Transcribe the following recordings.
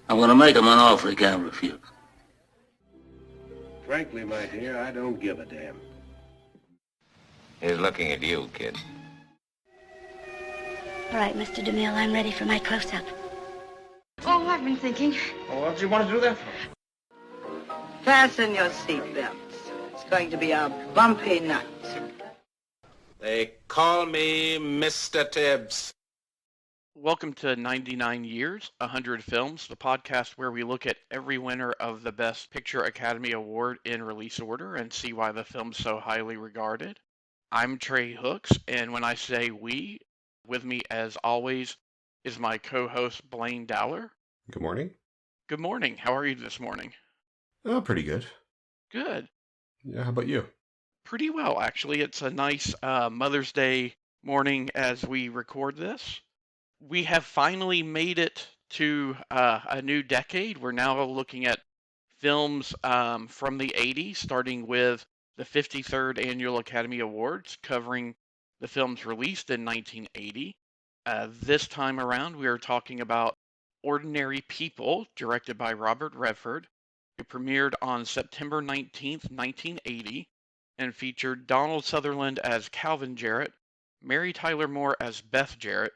I'm going to make him an offer he can't refuse. Frankly, my dear, I don't give a damn. He's looking at you, kid. All right, Mr. DeMille, I'm ready for my close-up. Oh, I've been thinking. Well, what do you want to do that for? Fasten your seatbelts. It's going to be a bumpy night. They call me Mr. Tibbs. Welcome to 99 Years, 100 Films, the podcast where we look at every winner of the Best Picture Academy Award in release order and see why the film's so highly regarded. I'm Trey Hooks, and when I say we, with me as always is my co-host Blaine Dowler. Good morning. Good morning. How are you this morning? Oh, pretty good. Good. Yeah, how about you? Pretty well, actually. It's a nice Mother's Day morning as we record this. We have finally made it to a new decade. We're now looking at films from the 80s, starting with the 53rd Annual Academy Awards, covering the films released in 1980. This time around, we are talking about Ordinary People, directed by Robert Redford. It premiered on September 19th, 1980, and featured Donald Sutherland as Calvin Jarrett, Mary Tyler Moore as Beth Jarrett,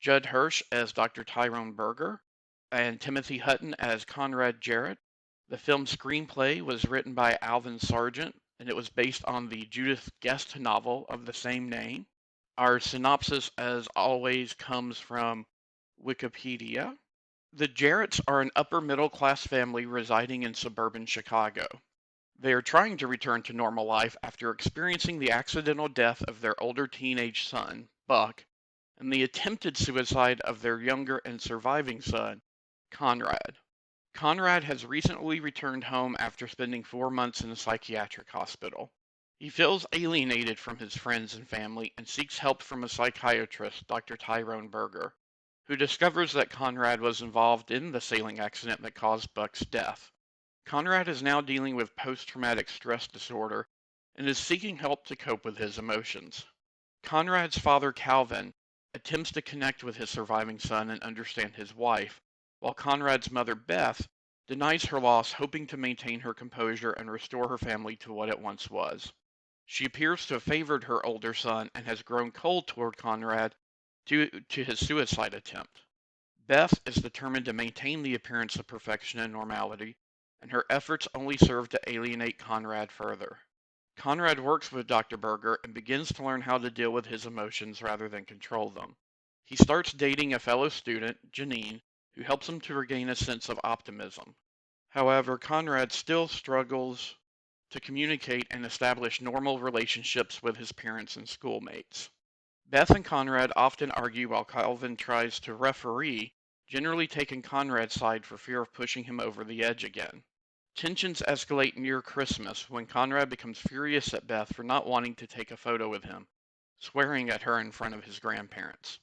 Judd Hirsch as Dr. Tyrone Berger, and Timothy Hutton as Conrad Jarrett. The film's screenplay was written by Alvin Sargent, and it was based on the Judith Guest novel of the same name. Our synopsis, as always, comes from Wikipedia. The Jarretts are an upper-middle-class family residing in suburban Chicago. They are trying to return to normal life after experiencing the accidental death of their older teenage son, Buck, and the attempted suicide of their younger and surviving son, Conrad. Conrad has recently returned home after spending 4 months in a psychiatric hospital. He feels alienated from his friends and family and seeks help from a psychiatrist, Dr. Tyrone Berger, who discovers that Conrad was involved in the sailing accident that caused Buck's death. Conrad is now dealing with post-traumatic stress disorder and is seeking help to cope with his emotions. Conrad's father, Calvin, attempts to connect with his surviving son and understand his wife, while Conrad's mother, Beth, denies her loss, hoping to maintain her composure and restore her family to what it once was. She appears to have favored her older son and has grown cold toward Conrad due to his suicide attempt. Beth is determined to maintain the appearance of perfection and normality, and her efforts only serve to alienate Conrad further. Conrad works with Dr. Berger and begins to learn how to deal with his emotions rather than control them. He starts dating a fellow student, Janine, who helps him to regain a sense of optimism. However, Conrad still struggles to communicate and establish normal relationships with his parents and schoolmates. Beth and Conrad often argue while Calvin tries to referee, generally taking Conrad's side for fear of pushing him over the edge again. Tensions escalate near Christmas when Conrad becomes furious at Beth for not wanting to take a photo with him, swearing at her in front of his grandparents.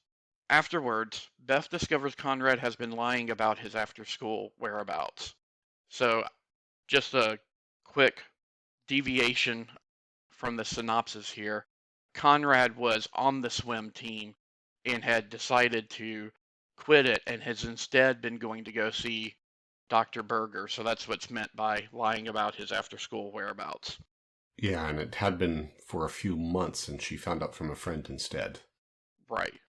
Afterwards, Beth discovers Conrad has been lying about his after-school whereabouts. So, just a quick deviation from the synopsis here. Conrad was on the swim team and had decided to quit it and has instead been going to go see Dr. Berger. So that's what's meant by lying about his after-school whereabouts. Yeah, and it had been for a few months, and she found out from a friend instead. Right.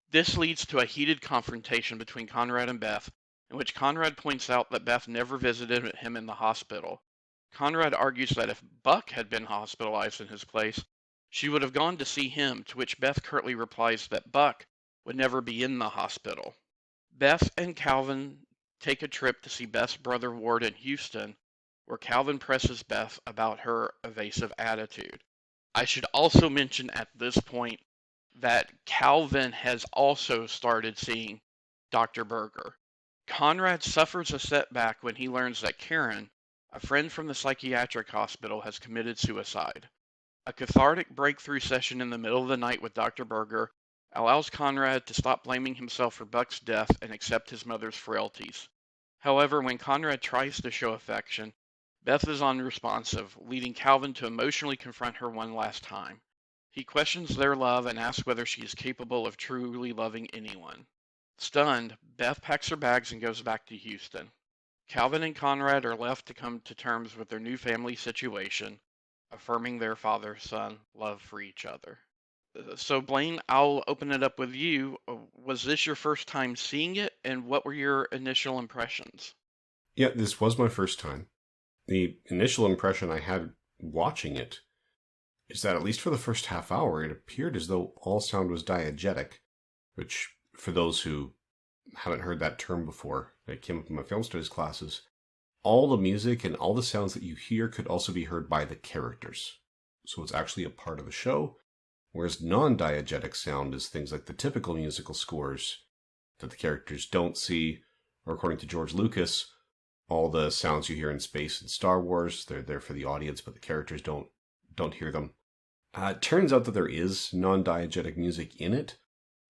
This leads to a heated confrontation between Conrad and Beth, in which Conrad points out that Beth never visited him in the hospital. Conrad argues that if Buck had been hospitalized in his place, she would have gone to see him, to which Beth curtly replies that Buck would never be in the hospital. Beth and Calvin take a trip to see Beth's brother Ward in Houston, where Calvin presses Beth about her evasive attitude. I should also mention at this point that Calvin has also started seeing Dr. Berger. Conrad suffers a setback when he learns that Karen, a friend from the psychiatric hospital, has committed suicide. A cathartic breakthrough session in the middle of the night with Dr. Berger allows Conrad to stop blaming himself for Buck's death and accept his mother's frailties. However, when Conrad tries to show affection, Beth is unresponsive, leading Calvin to emotionally confront her one last time. He questions their love and asks whether she is capable of truly loving anyone. Stunned, Beth packs her bags and goes back to Houston. Calvin and Conrad are left to come to terms with their new family situation, affirming their father-son love for each other. So, Blaine, I'll open it up with you. Was this your first time seeing it, and what were your initial impressions? Yeah, this was my first time. The initial impression I had watching it is that at least for the first half hour, it appeared as though all sound was diegetic, which, for those who haven't heard that term before, it came up in my film studies classes, all the music and all the sounds that you hear could also be heard by the characters. So it's actually a part of the show, whereas non-diegetic sound is things like the typical musical scores that the characters don't see, or according to George Lucas, all the sounds you hear in space and Star Wars, they're there for the audience, but the characters don't hear them. It turns out that there is non-diegetic music in it,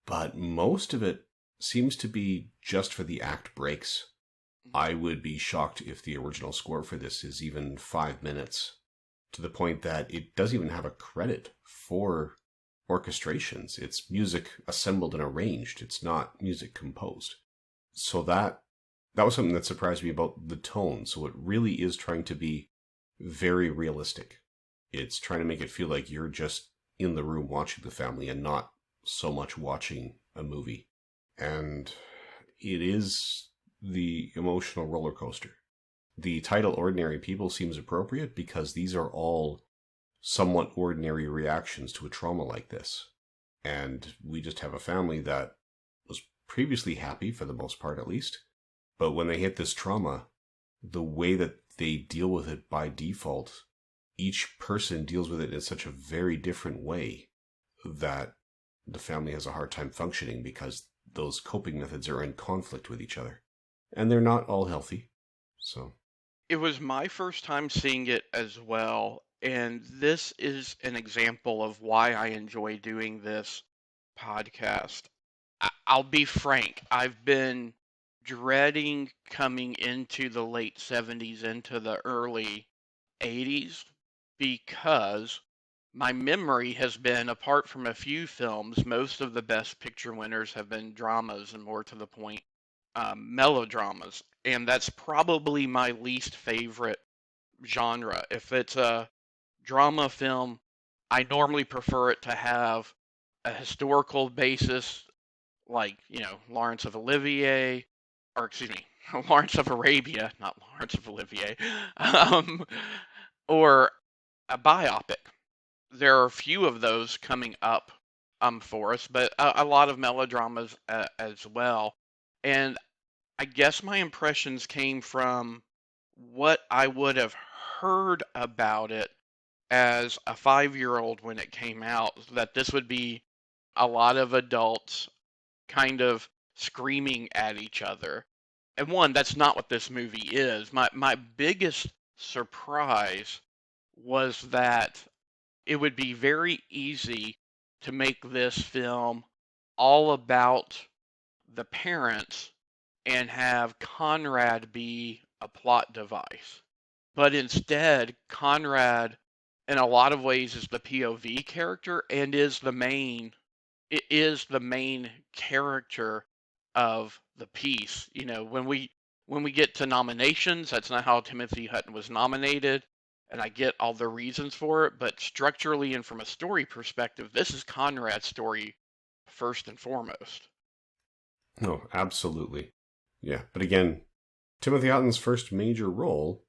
but most of it seems to be just for the act breaks. I would be shocked if the original score for this is even 5 minutes, to the point that it doesn't even have a credit for orchestrations. It's music assembled and arranged. It's not music composed. So that was something that surprised me about the tone. So it really is trying to be very realistic. It's trying to make it feel like you're just in the room watching the family and not so much watching a movie. And it is the emotional roller coaster. The title Ordinary People seems appropriate because these are all somewhat ordinary reactions to a trauma like this. And we just have a family that was previously happy, for the most part at least, but when they hit this trauma, the way that they deal with it by default, each person deals with it in such a very different way that the family has a hard time functioning because those coping methods are in conflict with each other. And they're not all healthy. So It was my first time seeing it as well, and this is an example of why I enjoy doing this podcast. I'll be frank, I've been dreading coming into the late 70s, into the early 80s, because my memory has been, apart from a few films, most of the Best Picture winners have been dramas, and more to the point, melodramas. And that's probably my least favorite genre. If it's a drama film, I normally prefer it to have a historical basis, like, Lawrence of Olivier, or excuse me, Lawrence of Arabia, not Lawrence of Olivier, or a biopic. There are a few of those coming up for us, but a lot of melodramas as well. And I guess my impressions came from what I would have heard about it as a 5-year-old when it came out, that this would be a lot of adults kind of screaming at each other. And one, that's not what this movie is. My biggest surprise was that it would be very easy to make this film all about the parents and have Conrad be a plot device. But instead, Conrad, in a lot of ways, is the POV character and is the main character of the piece. When we get to nominations, that's not how Timothy Hutton was nominated, and I get all the reasons for it, but structurally and from a story perspective, this is Conrad's story first and foremost. no, absolutely. Yeah, but again, Timothy Hutton's first major role,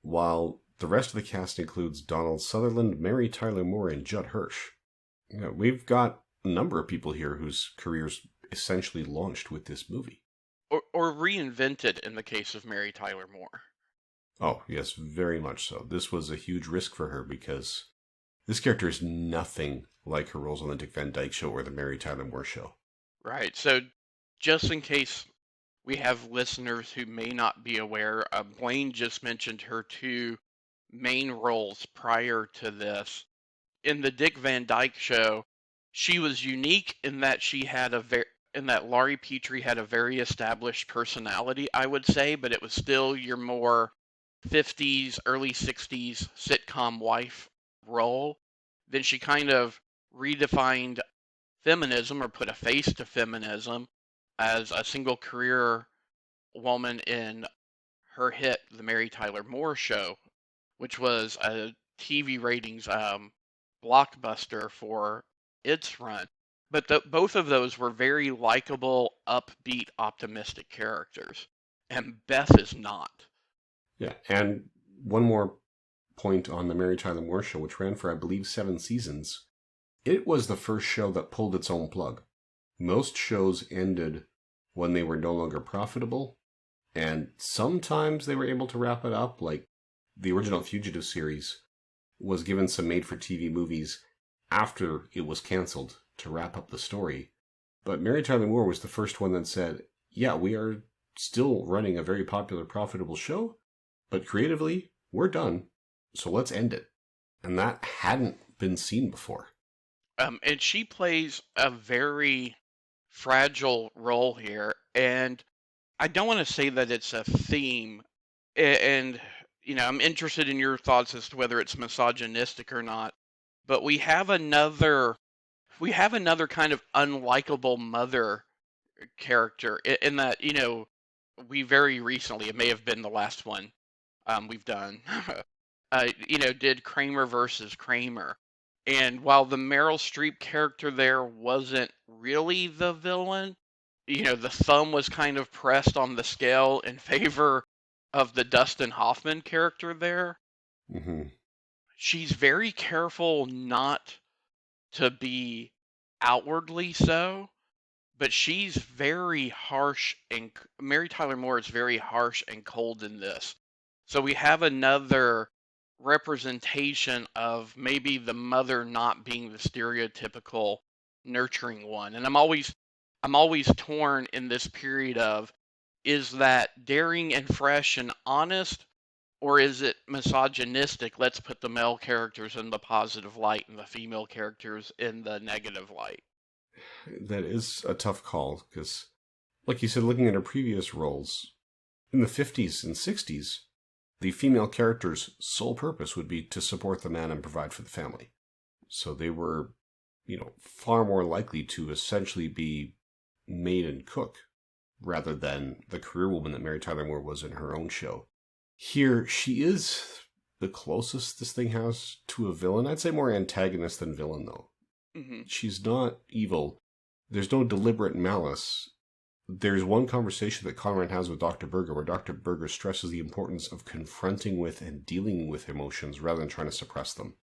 while the rest of the cast includes Donald Sutherland, Mary Tyler Moore, and Judd Hirsch. We've got a number of people here whose careers essentially launched with this movie. Or reinvented in the case of Mary Tyler Moore. Oh, yes, very much so. This was a huge risk for her because this character is nothing like her roles on the Dick Van Dyke Show or the Mary Tyler Moore Show. Right, so just in case we have listeners who may not be aware, Blaine just mentioned her 2 main roles prior to this. In the Dick Van Dyke Show, she was unique in that she had Laurie Petrie had a very established personality, I would say, but it was still your more 50s, early 60s sitcom wife role. Then she kind of redefined feminism, or put a face to feminism, as a single career woman in her hit, The Mary Tyler Moore Show, which was a TV ratings blockbuster for its run. But both of those were very likable, upbeat, optimistic characters. And Beth is not. Yeah, and one more point on the Mary Tyler Moore Show, which ran for, I believe, 7 seasons. It was the first show that pulled its own plug. Most shows ended when they were no longer profitable, and sometimes they were able to wrap it up, like the original Fugitive series was given some made-for-TV movies after it was canceled to wrap up the story. But Mary Tyler Moore was the first one that said, yeah, we are still running a very popular, profitable show, but creatively, we're done, so let's end it. And that hadn't been seen before. And she plays a very fragile role here, and I don't want to say that it's a theme, and I'm interested in your thoughts as to whether it's misogynistic or not, but we have another kind of unlikable mother character in that, we very recently, it may have been the last one we've done, did Kramer versus Kramer. And while the Meryl Streep character there wasn't really the villain, the thumb was kind of pressed on the scale in favor of the Dustin Hoffman character there. Mm-hmm. She's very careful not to be outwardly so, but she's very harsh, and Mary Tyler Moore is very harsh and cold in this. So we have another representation of maybe the mother not being the stereotypical nurturing one. And I'm always torn in this period of, is that daring and fresh and honest, or is it misogynistic? Let's put the male characters in the positive light and the female characters in the negative light. That is a tough call, because, like you said, looking at her previous roles, in the 50s and 60s, the female character's sole purpose would be to support the man and provide for the family. So they were, far more likely to essentially be maid and cook, rather than the career woman that Mary Tyler Moore was in her own show. Here, she is the closest this thing has to a villain. I'd say more antagonist than villain, though. Mm-hmm. She's not evil. There's no deliberate malice. There's one conversation that Conrad has with Dr. Berger where Dr. Berger stresses the importance of confronting with and dealing with emotions rather than trying to suppress them.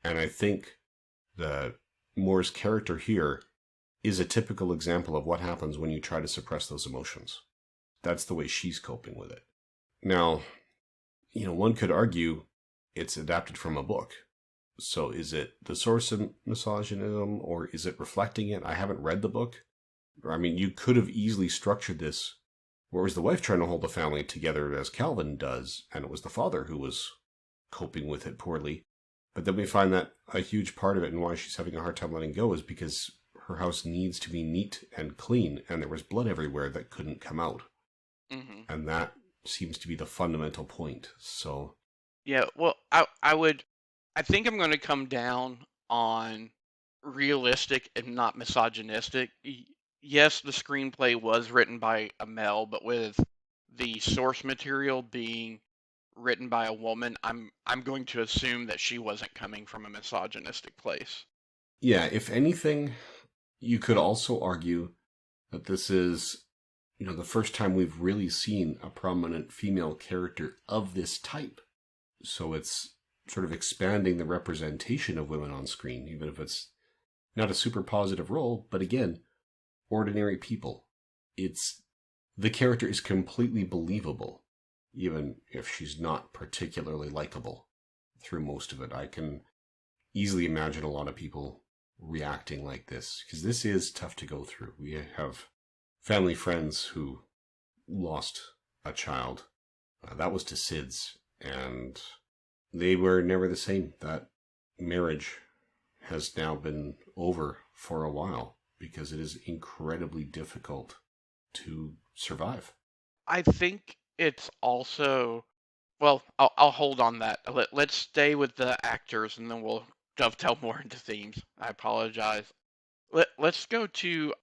And I think that Moore's character here is a typical example of what happens when you try to suppress those emotions. That's the way she's coping with it. Now, one could argue it's adapted from a book. So is it the source of misogynism, or is it reflecting it? I haven't read the book. I mean, you could have easily structured this where it was the wife trying to hold the family together as Calvin does, and it was the father who was coping with it poorly. But then we find that a huge part of it and why she's having a hard time letting go is because her house needs to be neat and clean, and there was blood everywhere that couldn't come out. Mm-hmm. And that seems to be the fundamental point. So, yeah, well, I think I'm going to come down on realistic and not misogynistic. Yes, the screenplay was written by a male, but with the source material being written by a woman, I'm going to assume that she wasn't coming from a misogynistic place. Yeah, if anything, you could also argue that this is, the first time we've really seen a prominent female character of this type. So it's sort of expanding the representation of women on screen, even if it's not a super positive role, but again, ordinary people. The character is completely believable, even if she's not particularly likable through most of it. I can easily imagine a lot of people reacting like this, because this is tough to go through. We have family friends who lost a child. That was to SIDS, and they were never the same. That marriage has now been over for a while because it is incredibly difficult to survive. I think it's also, well, I'll hold on that. Let's stay with the actors and then we'll dovetail more into themes. I apologize. Let's go to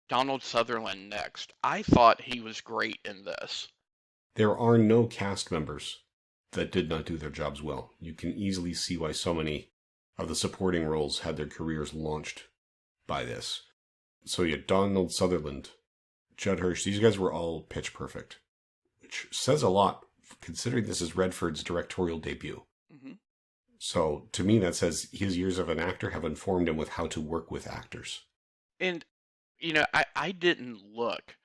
Donald Sutherland next. I thought he was great in this. There are no cast members that did not do their jobs well. You can easily see why so many of the supporting roles had their careers launched by this. So yeah, Donald Sutherland, Judd Hirsch, these guys were all pitch perfect, which says a lot considering this is Redford's directorial debut. Mm-hmm. So to me, that says his years of an actor have informed him with how to work with actors. And, I didn't look.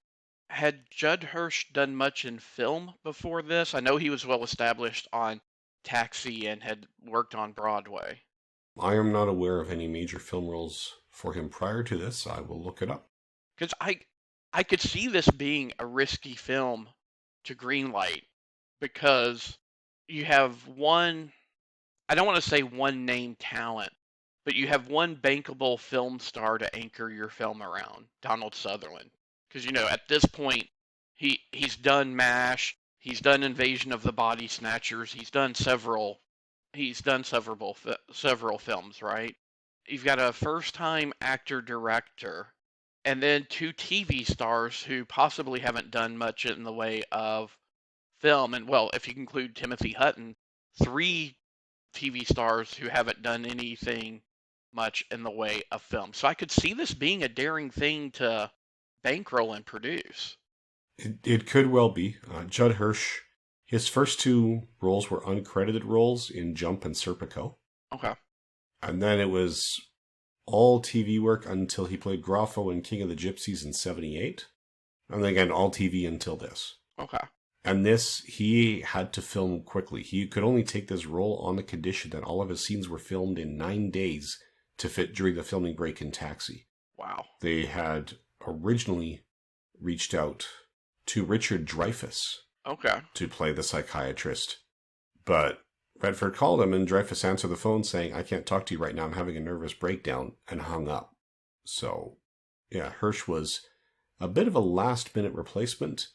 Had Judd Hirsch done much in film before this? I know he was well established on Taxi and had worked on Broadway. I am not aware of any major film roles for him prior to this. I will look it up. Because I could see this being a risky film to greenlight because you have one, I don't want to say one name talent, but you have one bankable film star to anchor your film around, Donald Sutherland. Because, at this point, he's done MASH, he's done Invasion of the Body Snatchers, he's done several films, right? You've got a first-time actor-director, and then 2 TV stars who possibly haven't done much in the way of film. And, well, if you include Timothy Hutton, 3 TV stars who haven't done anything much in the way of film. So I could see this being a daring thing to bankroll and produce. It could well be. Judd Hirsch, his first 2 roles were uncredited roles in Jump and Serpico. Okay. And then it was all TV work until he played Gruffo in King of the Gypsies in 1978. And then again, all TV until this. Okay. And this, he had to film quickly. He could only take this role on the condition that all of his scenes were filmed in 9 days to fit during the filming break in Taxi. Wow. They had originally reached out to Richard Dreyfuss Okay. to play the psychiatrist, but Redford called him and Dreyfuss answered the phone saying, "I can't talk to you right now, I'm having a nervous breakdown," and hung up. So, yeah, Hirsch was a bit of a last-minute replacement.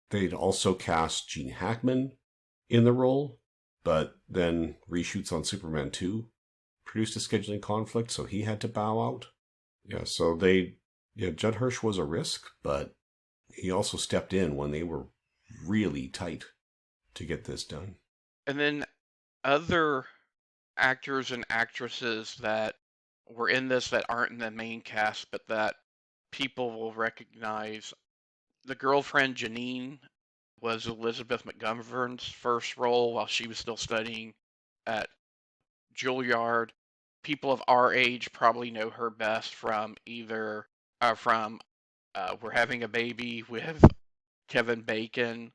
They'd also cast Gene Hackman in the role, but then reshoots on Superman 2 produced a scheduling conflict, so he had to bow out. Yeah, so Judd Hirsch was a risk, but he also stepped in when they were really tight to get this done. And then other actors and actresses that were in this that aren't in the main cast, but that people will recognize. The girlfriend, Janine, was Elizabeth McGovern's first role while she was still studying at Juilliard. People of our age probably know her best from either We're Having a Baby with Kevin Bacon.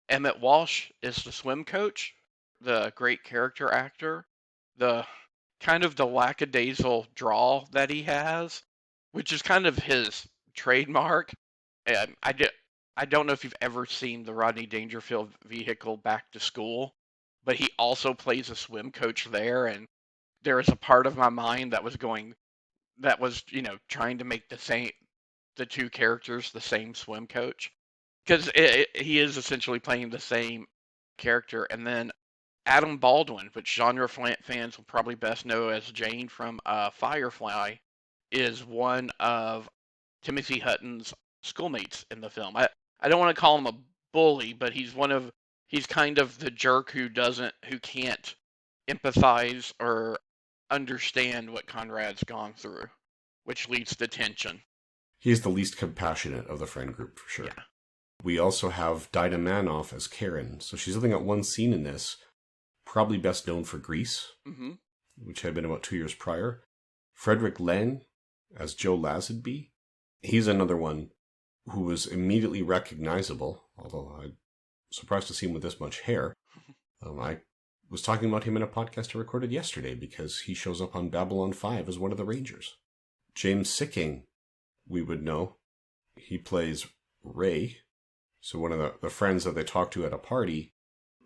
Emmett Walsh is the swim coach, the great character actor. The kind of the lackadaisical drawl that he has, which is kind of his trademark. And I don't know if you've ever seen the Rodney Dangerfield vehicle Back to School, but he also plays a swim coach there, and there is a part of my mind that was trying to make the 2 characters the same swim coach, because he is essentially playing the same character. And then Adam Baldwin, which genre fans will probably best know as Jane from Firefly, is one of Timothy Hutton's schoolmates in the film. I don't want to call him a bully, but he's kind of the jerk who can't empathize or understand what Conrad's gone through, which leads to tension. He's the least compassionate of the friend group, for sure. Yeah. We also have Dinah Manoff as Karen. So she's only got one scene in this, probably best known for Grease, which had been about 2 years prior. Frederick Lang as Joe Lazenby. He's another one who was immediately recognizable, although I'm surprised to see him with this much hair. I was talking about him in a podcast I recorded yesterday because he shows up on Babylon 5 as one of the Rangers. James Sicking, we would know. He plays Ray, so one of the friends that they talk to at a party.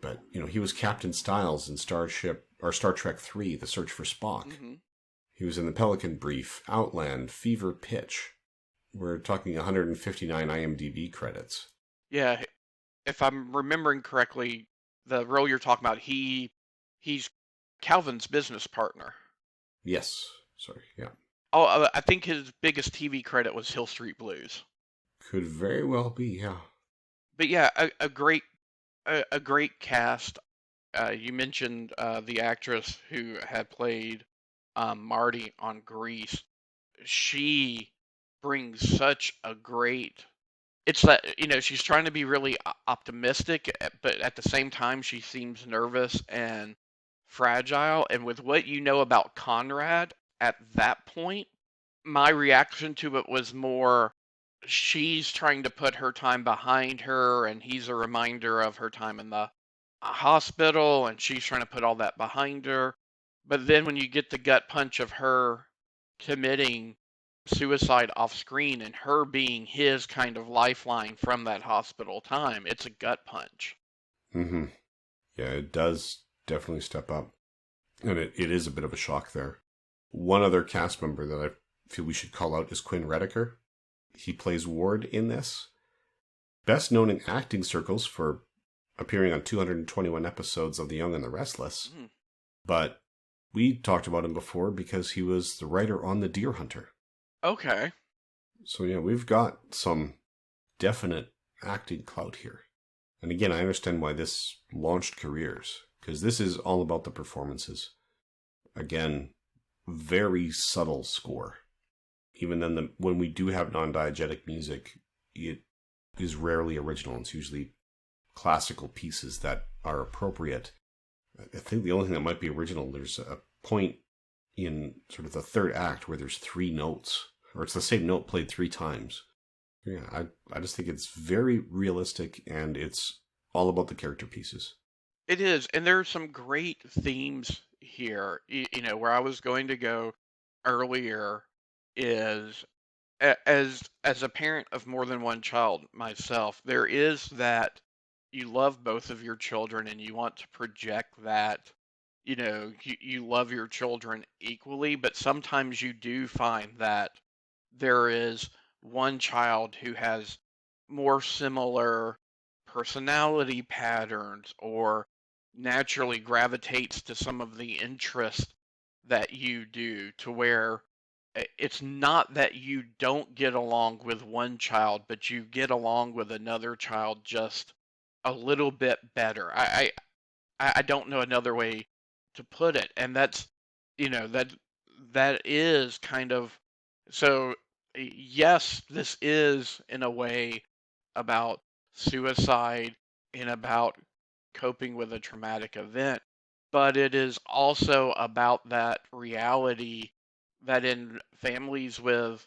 But, he was Captain Styles in Star Trek 3, The Search for Spock. Mm-hmm. He was in The Pelican Brief, Outland, Fever Pitch. We're talking 159 IMDb credits. Yeah, if I'm remembering correctly, the role you're talking about, he's Calvin's business partner. Yes. Sorry, yeah. Oh, I think his biggest TV credit was Hill Street Blues. Could very well be, yeah. But yeah, a great a great cast. You mentioned the actress who had played Marty on Grease. She brings such a great. It's that, she's trying to be really optimistic, but at the same time, she seems nervous and fragile. And with what you know about Conrad at that point, my reaction to it was more she's trying to put her time behind her, and he's a reminder of her time in the hospital, and she's trying to put all that behind her. But then when you get the gut punch of her committing suicide off screen and her being his kind of lifeline from that hospital time, it's a gut punch. Mm-hmm. Yeah, it does definitely step up. And it is a bit of a shock there. One other cast member that I feel we should call out is Quinn Rediker. He plays Ward in this. Best known in acting circles for appearing on 221 episodes of The Young and the Restless. Mm. But we talked about him before because he was the writer on The Deer Hunter. Okay. So yeah, we've got some definite acting clout here. And again, I understand why this launched careers, because this is all about the performances. Again, very subtle score. Even then, when we do have non-diegetic music, it is rarely original. It's usually classical pieces that are appropriate. I think the only thing that might be original, there's a point in sort of the third act where there's 3 notes, or it's the same note played 3 times. Yeah, I just think it's very realistic, and it's all about the character pieces. It is, and there are some great themes here. Where I was going to go earlier is, as a parent of more than one child myself, there is that you love both of your children and you want to project that, you love your children equally, but sometimes you do find that there is one child who has more similar personality patterns or naturally gravitates to some of the interests that you do, to where it's not that you don't get along with one child, but you get along with another child just a little bit better. I don't know another way to put it, and that's that is kind of so. Yes, this is in a way about suicide and about coping with a traumatic event, but it is also about that reality that in families with,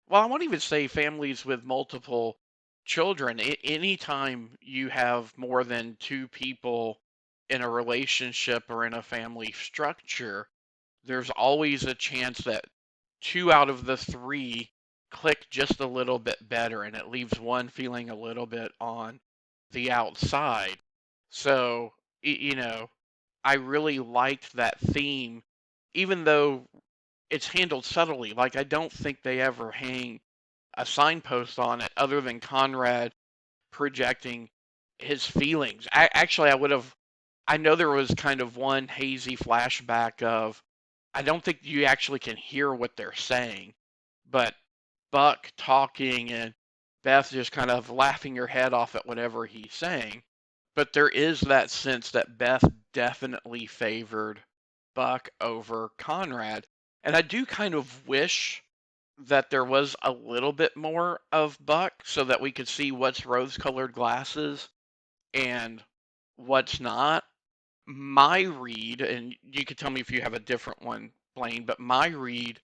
well, I won't even say families with multiple children, anytime you have more than 2 people in a relationship or in a family structure, there's always a chance that 2 out of the 3 click just a little bit better, and it leaves one feeling a little bit on the outside. So, I really liked that theme, even though it's handled subtly. Like, I don't think they ever hang a signpost on it other than Conrad projecting his feelings. I know there was kind of one hazy flashback of, I don't think you actually can hear what they're saying, but Buck talking and Beth just kind of laughing her head off at whatever he's saying. But there is that sense that Beth definitely favored Buck over Conrad. And I do kind of wish that there was a little bit more of Buck so that we could see what's rose-colored glasses and what's not. My read, and you could tell me if you have a different one, Blaine, but my read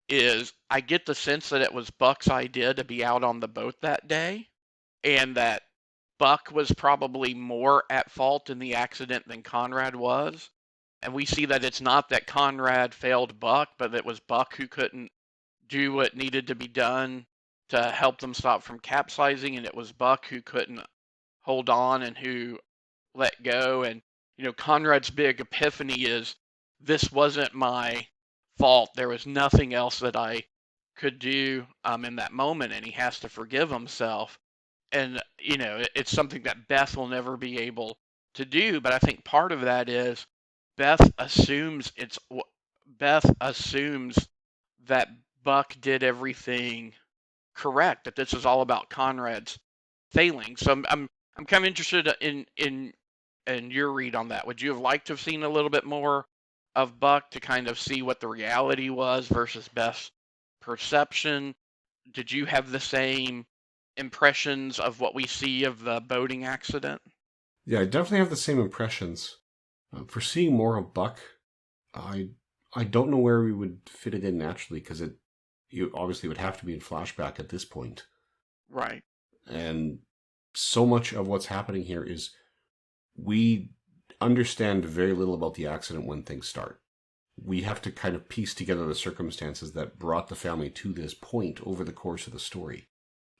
is I get the sense that it was Buck's idea to be out on the boat that day, and that Buck was probably more at fault in the accident than Conrad was. And we see that it's not that Conrad failed Buck, but it was Buck who couldn't do what needed to be done to help them stop from capsizing, and it was Buck who couldn't hold on and who let go. And, Conrad's big epiphany is, this wasn't my fault. There was nothing else that I could do in that moment, and he has to forgive himself. And, it's something that Beth will never be able to do, but I think part of that is Beth assumes that Buck did everything correct, that this is all about Conrad's failing. So I'm kind of interested in and your read on that? Would you have liked to have seen a little bit more of Buck to kind of see what the reality was versus Beth's perception? Did you have the same impressions of what we see of the boating accident? Yeah, I definitely have the same impressions. For seeing more of Buck, I don't know where we would fit it in naturally, because you obviously would have to be in flashback at this point. Right. And so much of what's happening here is we understand very little about the accident when things start. We have to kind of piece together the circumstances that brought the family to this point over the course of the story.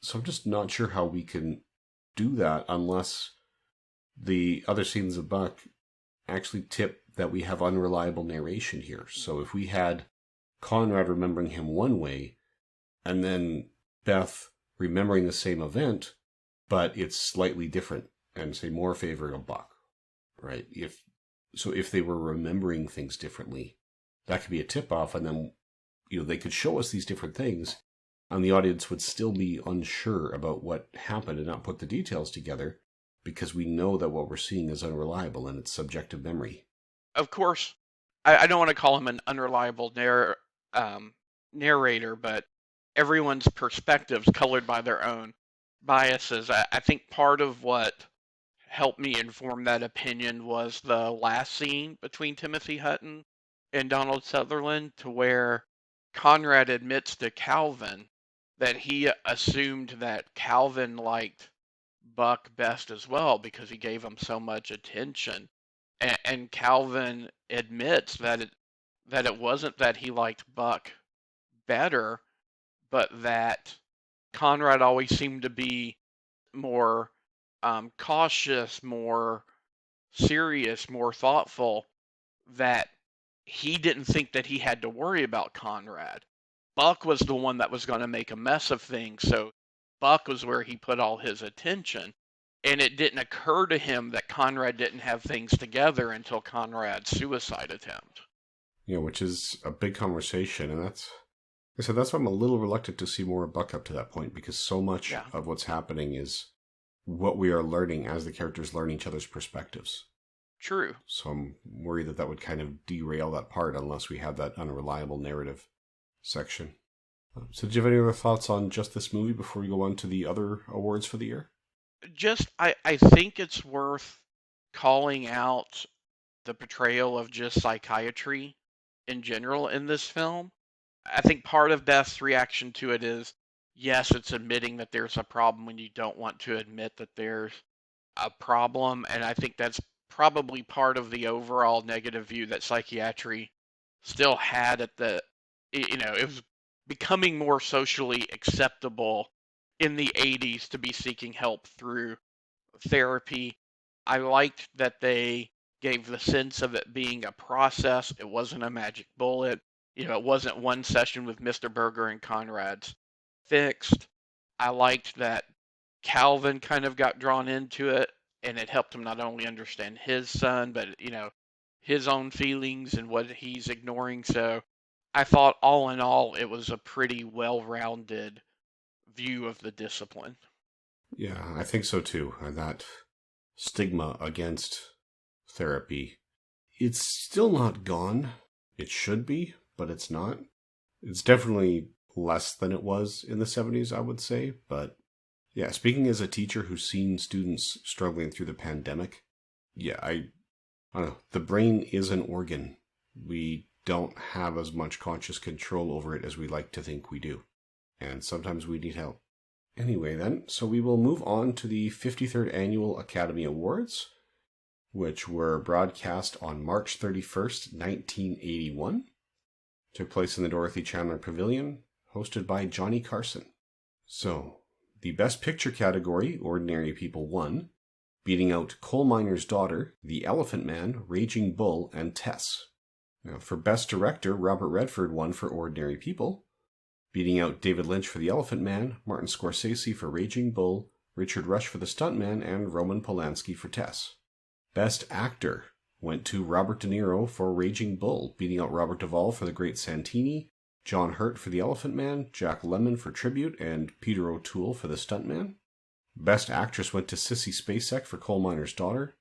So I'm just not sure how we can do that unless the other scenes of Buck actually tip that we have unreliable narration here. So if we had Conrad remembering him one way, and then Beth remembering the same event, but it's slightly different, and say more favoring of Buck, right? If they were remembering things differently, that could be a tip-off, and then they could show us these different things, and the audience would still be unsure about what happened and not put the details together, because we know that what we're seeing is unreliable and it's subjective memory. Of course, I don't want to call him an unreliable narrator, but everyone's perspectives colored by their own biases. I think part of what helped me inform that opinion was the last scene between Timothy Hutton and Donald Sutherland, to where Conrad admits to Calvin that he assumed that Calvin liked Buck best as well because he gave him so much attention. And Calvin admits that it wasn't that he liked Buck better, but that Conrad always seemed to be more cautious, more serious, more thoughtful, that he didn't think that he had to worry about Conrad. Buck was the one that was going to make a mess of things, so Buck was where he put all his attention. And it didn't occur to him that Conrad didn't have things together until Conrad's suicide attempt. Yeah, which is a big conversation, and that's why I'm a little reluctant to see more of Buck up to that point, because so much of what's happening is what we are learning as the characters learn each other's perspectives. True. So I'm worried that would kind of derail that part unless we have that unreliable narrative section. So did you have any other thoughts on just this movie before we go on to the other awards for the year? I think it's worth calling out the portrayal of just psychiatry in general in this film. I think part of Beth's reaction to it is, yes, it's admitting that there's a problem when you don't want to admit that there's a problem. And I think that's probably part of the overall negative view that psychiatry still had it was becoming more socially acceptable in the 80s to be seeking help through therapy. I liked that they gave the sense of it being a process. It wasn't a magic bullet. It wasn't one session with Mr. Berger and Conrad's fixed. I liked that Calvin kind of got drawn into it, and it helped him not only understand his son, but, his own feelings and what he's ignoring. So I thought all in all, it was a pretty well-rounded view of the discipline. Yeah, I think so too. And that stigma against therapy, it's still not gone. It should be, but it's not. It's definitely less than it was in the 70s, I would say. But yeah, speaking as a teacher who's seen students struggling through the pandemic, yeah, I don't know. The brain is an organ. We don't have as much conscious control over it as we like to think we do. And sometimes we need help. Anyway then, so we will move on to the 53rd Annual Academy Awards, which were broadcast on March 31st, 1981. Took place in the Dorothy Chandler Pavilion, hosted by Johnny Carson. So, the Best Picture category, Ordinary People won, beating out Coal Miner's Daughter, The Elephant Man, Raging Bull, and Tess. Now, for Best Director, Robert Redford won for Ordinary People, beating out David Lynch for The Elephant Man, Martin Scorsese for Raging Bull, Richard Rush for The Stuntman, and Roman Polanski for Tess. Best Actor went to Robert De Niro for Raging Bull, beating out Robert Duvall for The Great Santini, John Hurt for The Elephant Man, Jack Lemmon for Tribute, and Peter O'Toole for The Stuntman. Best Actress went to Sissy Spacek for Coal Miner's Daughter,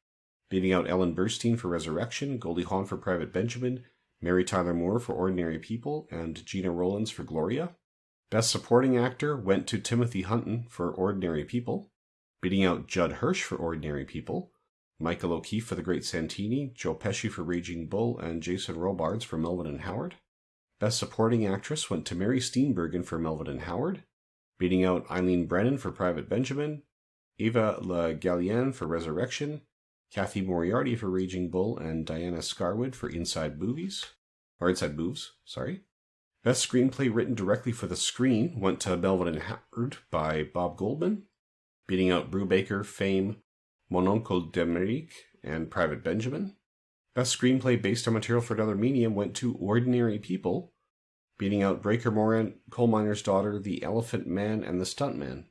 beating out Ellen Burstyn for Resurrection, Goldie Hawn for Private Benjamin, Mary Tyler Moore for Ordinary People, and Gina Rowlands for Gloria. Best Supporting Actor went to Timothy Hutton for Ordinary People, beating out Judd Hirsch for Ordinary People, Michael O'Keefe for The Great Santini, Joe Pesci for Raging Bull, and Jason Robards for Melvin and Howard. Best Supporting Actress went to Mary Steenburgen for Melvin and Howard, beating out Eileen Brennan for Private Benjamin, Eva Le Gallienne for Resurrection, Kathy Moriarty for Raging Bull, and Diana Scarwood for Inside Movies. Best Screenplay written directly for the screen went to Melvin and Howard by Bob Goldman, beating out Brubaker, Fame, Mon Oncle d'Amérique, and Private Benjamin. Best Screenplay based on material for another medium went to Ordinary People, beating out Breaker Morant, Coal Miner's Daughter, The Elephant Man, and The Stuntman.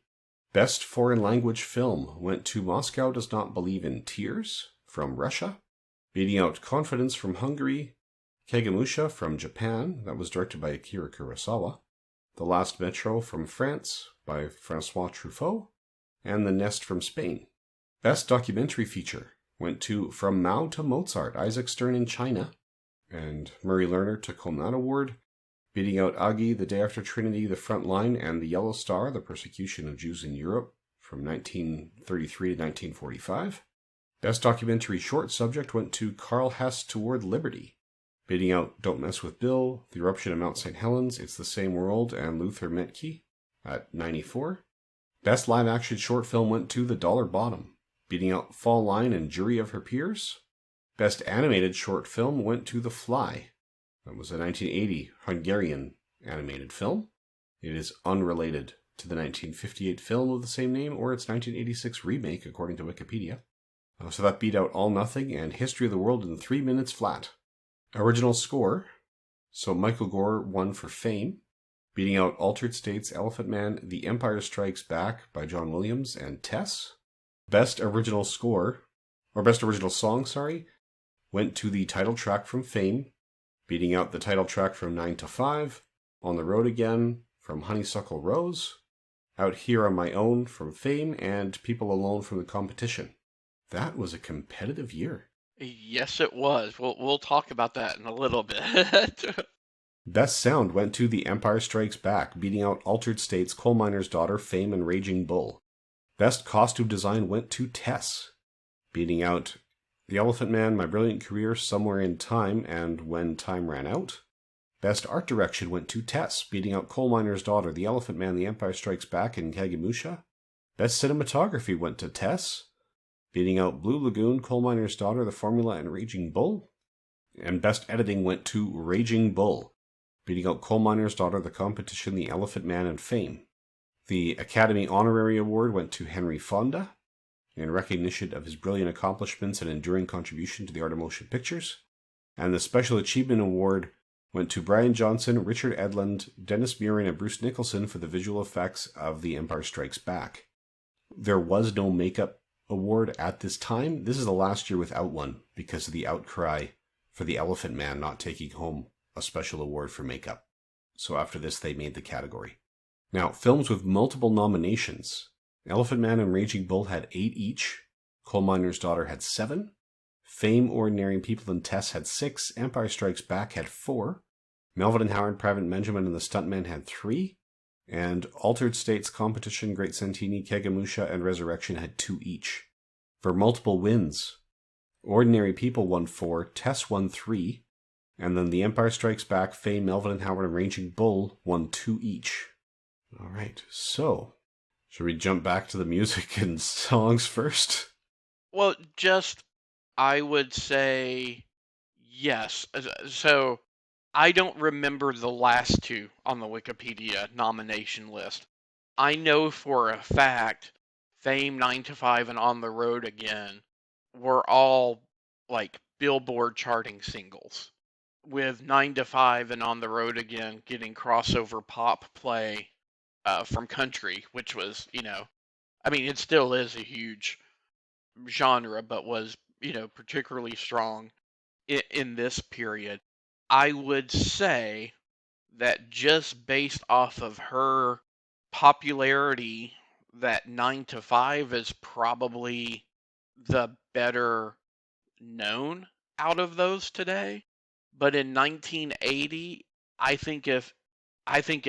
Best Foreign Language Film went to Moscow Does Not Believe in Tears from Russia, beating out Confidence from Hungary, Kagemusha from Japan, that was directed by Akira Kurosawa, The Last Metro from France by Francois Truffaut, and The Nest from Spain. Best Documentary Feature went to From Mao to Mozart, Isaac Stern in China, and Murray Lerner took home that award, beating out Agi, The Day After Trinity, The Front Line, and The Yellow Star, The Persecution of Jews in Europe from 1933 to 1945. Best Documentary Short Subject went to Carl Hess Toward Liberty, beating out Don't Mess with Bill, The Eruption of Mount St. Helens, It's the Same World, and Luther Metke at 94. Best Live Action Short Film went to The Dollar Bottom, beating out Fall Line and Jury of Her Peers. Best Animated Short Film went to The Fly. That was a 1980 Hungarian animated film. It is unrelated to the 1958 film of the same name or its 1986 remake, according to Wikipedia. So that beat out All Nothing and History of the World in 3 minutes flat. Original score. So Michael Gore won for Fame, beating out Altered States, Elephant Man, The Empire Strikes Back by John Williams, and Tess. Best Original Song, went to the title track from Fame, beating out the title track from 9 to 5, On the Road Again from Honeysuckle Rose, Out Here on My Own from Fame, and People Alone from The Competition. That was a competitive year. Yes, it was. We'll talk about that in a little bit. Best Sound went to The Empire Strikes Back, beating out Altered States, Coal Miner's Daughter, Fame, and Raging Bull. Best Costume Design went to Tess, beating out The Elephant Man, My Brilliant Career, Somewhere in Time, and When Time Ran Out. Best Art Direction went to Tess, beating out Coal Miner's Daughter, The Elephant Man, The Empire Strikes Back, and Kagemusha. Best Cinematography went to Tess, beating out Blue Lagoon, Coal Miner's Daughter, The Formula, and Raging Bull. And Best Editing went to Raging Bull, beating out Coal Miner's Daughter, The Competition, The Elephant Man, and Fame. The Academy Honorary Award went to Henry Fonda, in recognition of his brilliant accomplishments and enduring contribution to the art of motion pictures. And the Special Achievement Award went to Brian Johnson, Richard Edlund, Dennis Murin, and Bruce Nicholson for the visual effects of The Empire Strikes Back. There was no makeup award at this time. This is the last year without one because of the outcry for The Elephant Man not taking home a special award for makeup. So after this, they made the category. Now, films with multiple nominations. Elephant Man and Raging Bull had 8 each. Coal Miner's Daughter had 7. Fame, Ordinary People, and Tess had 6. Empire Strikes Back had 4. Melvin and Howard, Private Benjamin, and The Stuntman had 3. And Altered States, Competition, Great Santini, Kagemusha, and Resurrection had 2 each. For multiple wins, Ordinary People won 4, Tess won 3, and then The Empire Strikes Back, Fame, Melvin and Howard, and Raging Bull won 2 each. All right, so should we jump back to the music and songs first? Well, I would say yes. So I don't remember the last 2 on the Wikipedia nomination list. I know for a fact Fame, 9 to 5, and On the Road Again were all like Billboard charting singles, with 9 to 5 and On the Road Again getting crossover pop play from country, which was, it still is a huge genre, but was, particularly strong in this period. I would say that just based off of her popularity, that 9 to 5 is probably the better known out of those today. But in 1980, I think if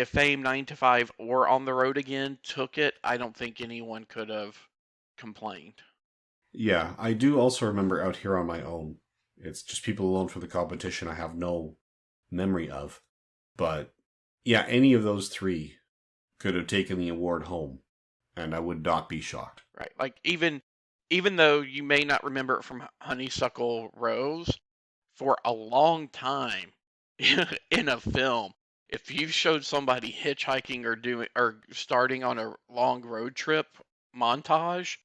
Fame 9 to 5 or On the Road Again took it, I don't think anyone could have complained. Yeah, I do also remember Out Here on My Own. It's just People Alone for the Competition I have no memory of. But yeah, any of those three could have taken the award home, and I would not be shocked. Right. Like even though you may not remember it from Honeysuckle Rose, for a long time in a film, if you showed somebody hitchhiking or starting on a long road trip montage,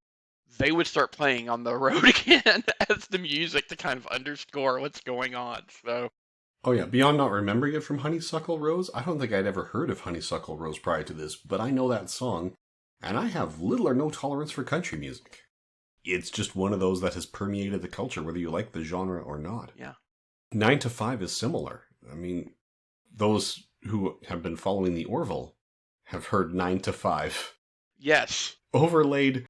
they would start playing On the Road Again as the music to kind of underscore what's going on. So, Oh yeah, beyond not remembering it from Honeysuckle Rose, I don't think I'd ever heard of Honeysuckle Rose prior to this, but I know that song, and I have little or no tolerance for country music. It's just one of those that has permeated the culture, whether you like the genre or not. yeah. 9 to 5 is similar. I mean, those who have been following the Orville have heard 9 to 5 Yes. overlaid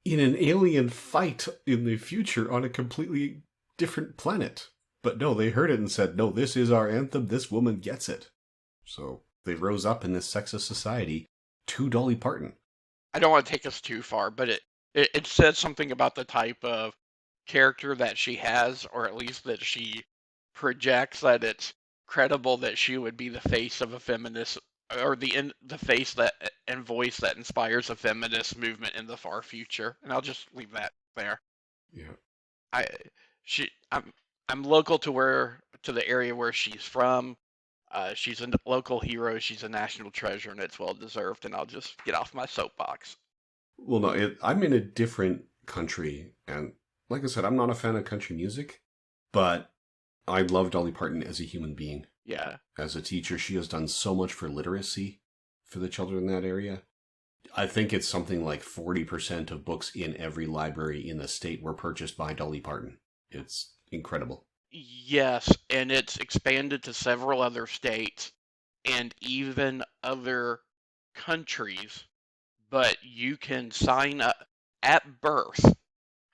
in an alien fight in the future on a completely different planet. But no, they heard it and said, no, this is our anthem, this woman gets it. So they rose up in this sexist society to Dolly Parton. I don't want to take us too far, but it says something about the type of character that she has, or at least that she projects, that it's credible that she would be the face of a feminist, or the face that and voice that inspires a feminist movement in the far future. And I'll just leave that there. Yeah. I'm local to the area where she's from. She's a local hero. She's a national treasure, and it's well deserved. And I'll just get off my soapbox. Well, no, I'm in a different country, and like I said, I'm not a fan of country music, but I love Dolly Parton as a human being. Yeah. As a teacher, she has done so much for literacy for the children in that area. I think it's something like 40% of books in every library in the state were purchased by Dolly Parton. It's incredible. Yes, and it's expanded to several other states and even other countries. But you can sign up at birth.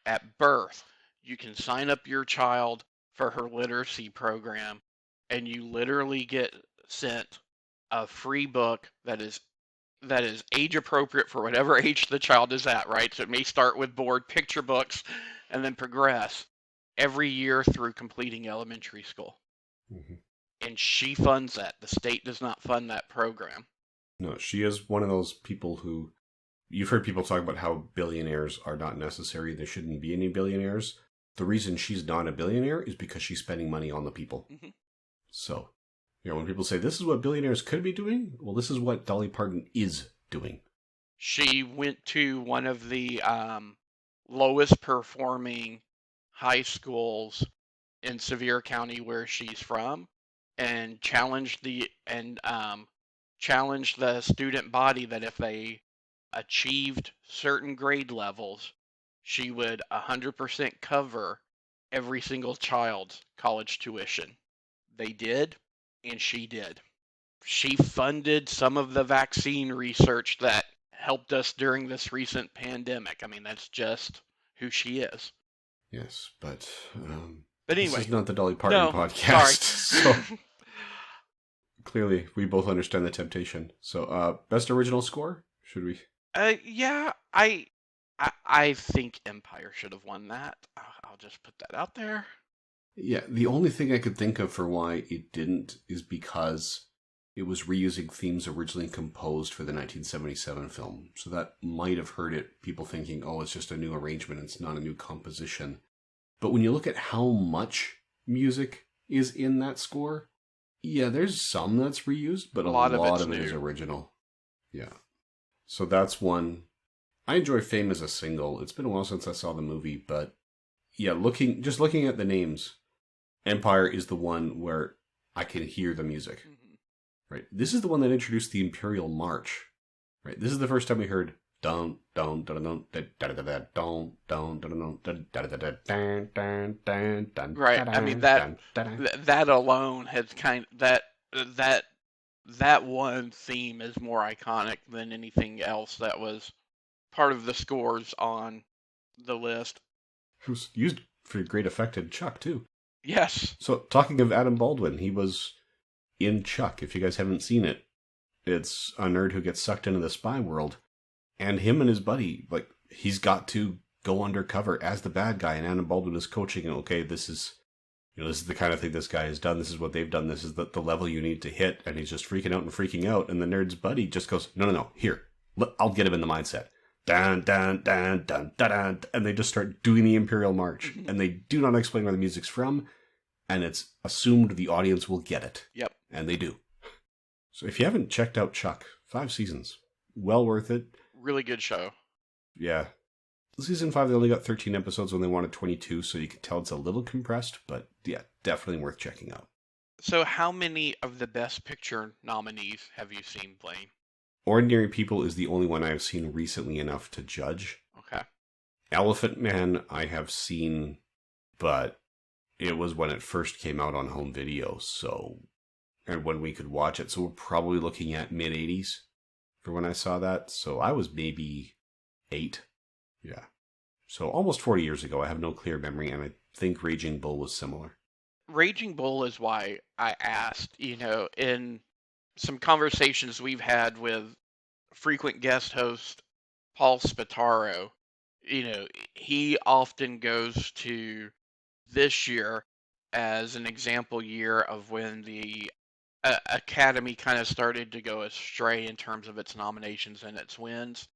At birth, you can sign up your child for her literacy program, and you literally get sent a free book that is age appropriate for whatever age the child is at, right? So it may start with board picture books and then progress every year through completing elementary school. Mm-hmm. And she funds that. The state does not fund that program. No, she is one of those people who... You've heard people talk about how billionaires are not necessary. There shouldn't be any billionaires. The reason she's not a billionaire is because she's spending money on the people. Mm-hmm. So, when people say, this is what billionaires could be doing, well, this is what Dolly Parton is doing. She went to one of the lowest performing high schools in Sevier County, where she's from, and challenged the student body that if they achieved certain grade levels, she would 100% cover every single child's college tuition. They did, and she did. She funded some of the vaccine research that helped us during this recent pandemic. I mean, that's just who she is. Yes, but anyway, this is not the Dolly Parton podcast. So clearly, we both understand the temptation. So, best original score? Should we? Yeah, I think Empire should have won that. I'll just put that out there. Yeah, the only thing I could think of for why it didn't is because it was reusing themes originally composed for the 1977 film. So that might have hurt it, people thinking, oh, it's just a new arrangement, it's not a new composition. But when you look at how much music is in that score, yeah, there's some that's reused, but a lot of it is original. Yeah. So that's one. I enjoy Fame as a single. It's been a while since I saw the movie, but yeah, looking at the names, Empire is the one where I can hear the music. Mm-hmm. Right. This is the one that introduced the Imperial March. Right. This is the first time we heard don don don don don don don don don don. Right. I mean that alone has that one theme is more iconic than anything else that was part of the scores on the list. It was used for great effect in Chuck, too. Yes. So, talking of Adam Baldwin, he was in Chuck. If you guys haven't seen it, it's a nerd who gets sucked into the spy world, and him and his buddy, like, he's got to go undercover as the bad guy, and Adam Baldwin is coaching, okay, this is the kind of thing this guy has done, this is what they've done, this is the level you need to hit, and he's just freaking out, and the nerd's buddy just goes, no, here, I'll get him in the mindset. Dun, dun, dun, dun, dun, dun, and they just start doing the Imperial March, and they do not explain where the music's from, and it's assumed the audience will get it. Yep. And they do. So if you haven't checked out Chuck, 5 seasons, well worth it. Really good show. Yeah. Season 5, they only got 13 episodes when they wanted 22, so you can tell it's a little compressed, but yeah, definitely worth checking out. So how many of the Best Picture nominees have you seen, Blaine? Ordinary People is the only one I have seen recently enough to judge. Okay. Elephant Man I have seen, but it was when it first came out on home video, and when we could watch it, so we're probably looking at mid-80s for when I saw that, so I was maybe 8. Yeah. So almost 40 years ago, I have no clear memory, and I think Raging Bull was similar. Raging Bull is why I asked, in some conversations we've had with frequent guest host Paul Spataro, he often goes to this year as an example year of when the Academy kind of started to go astray in terms of its nominations and its wins.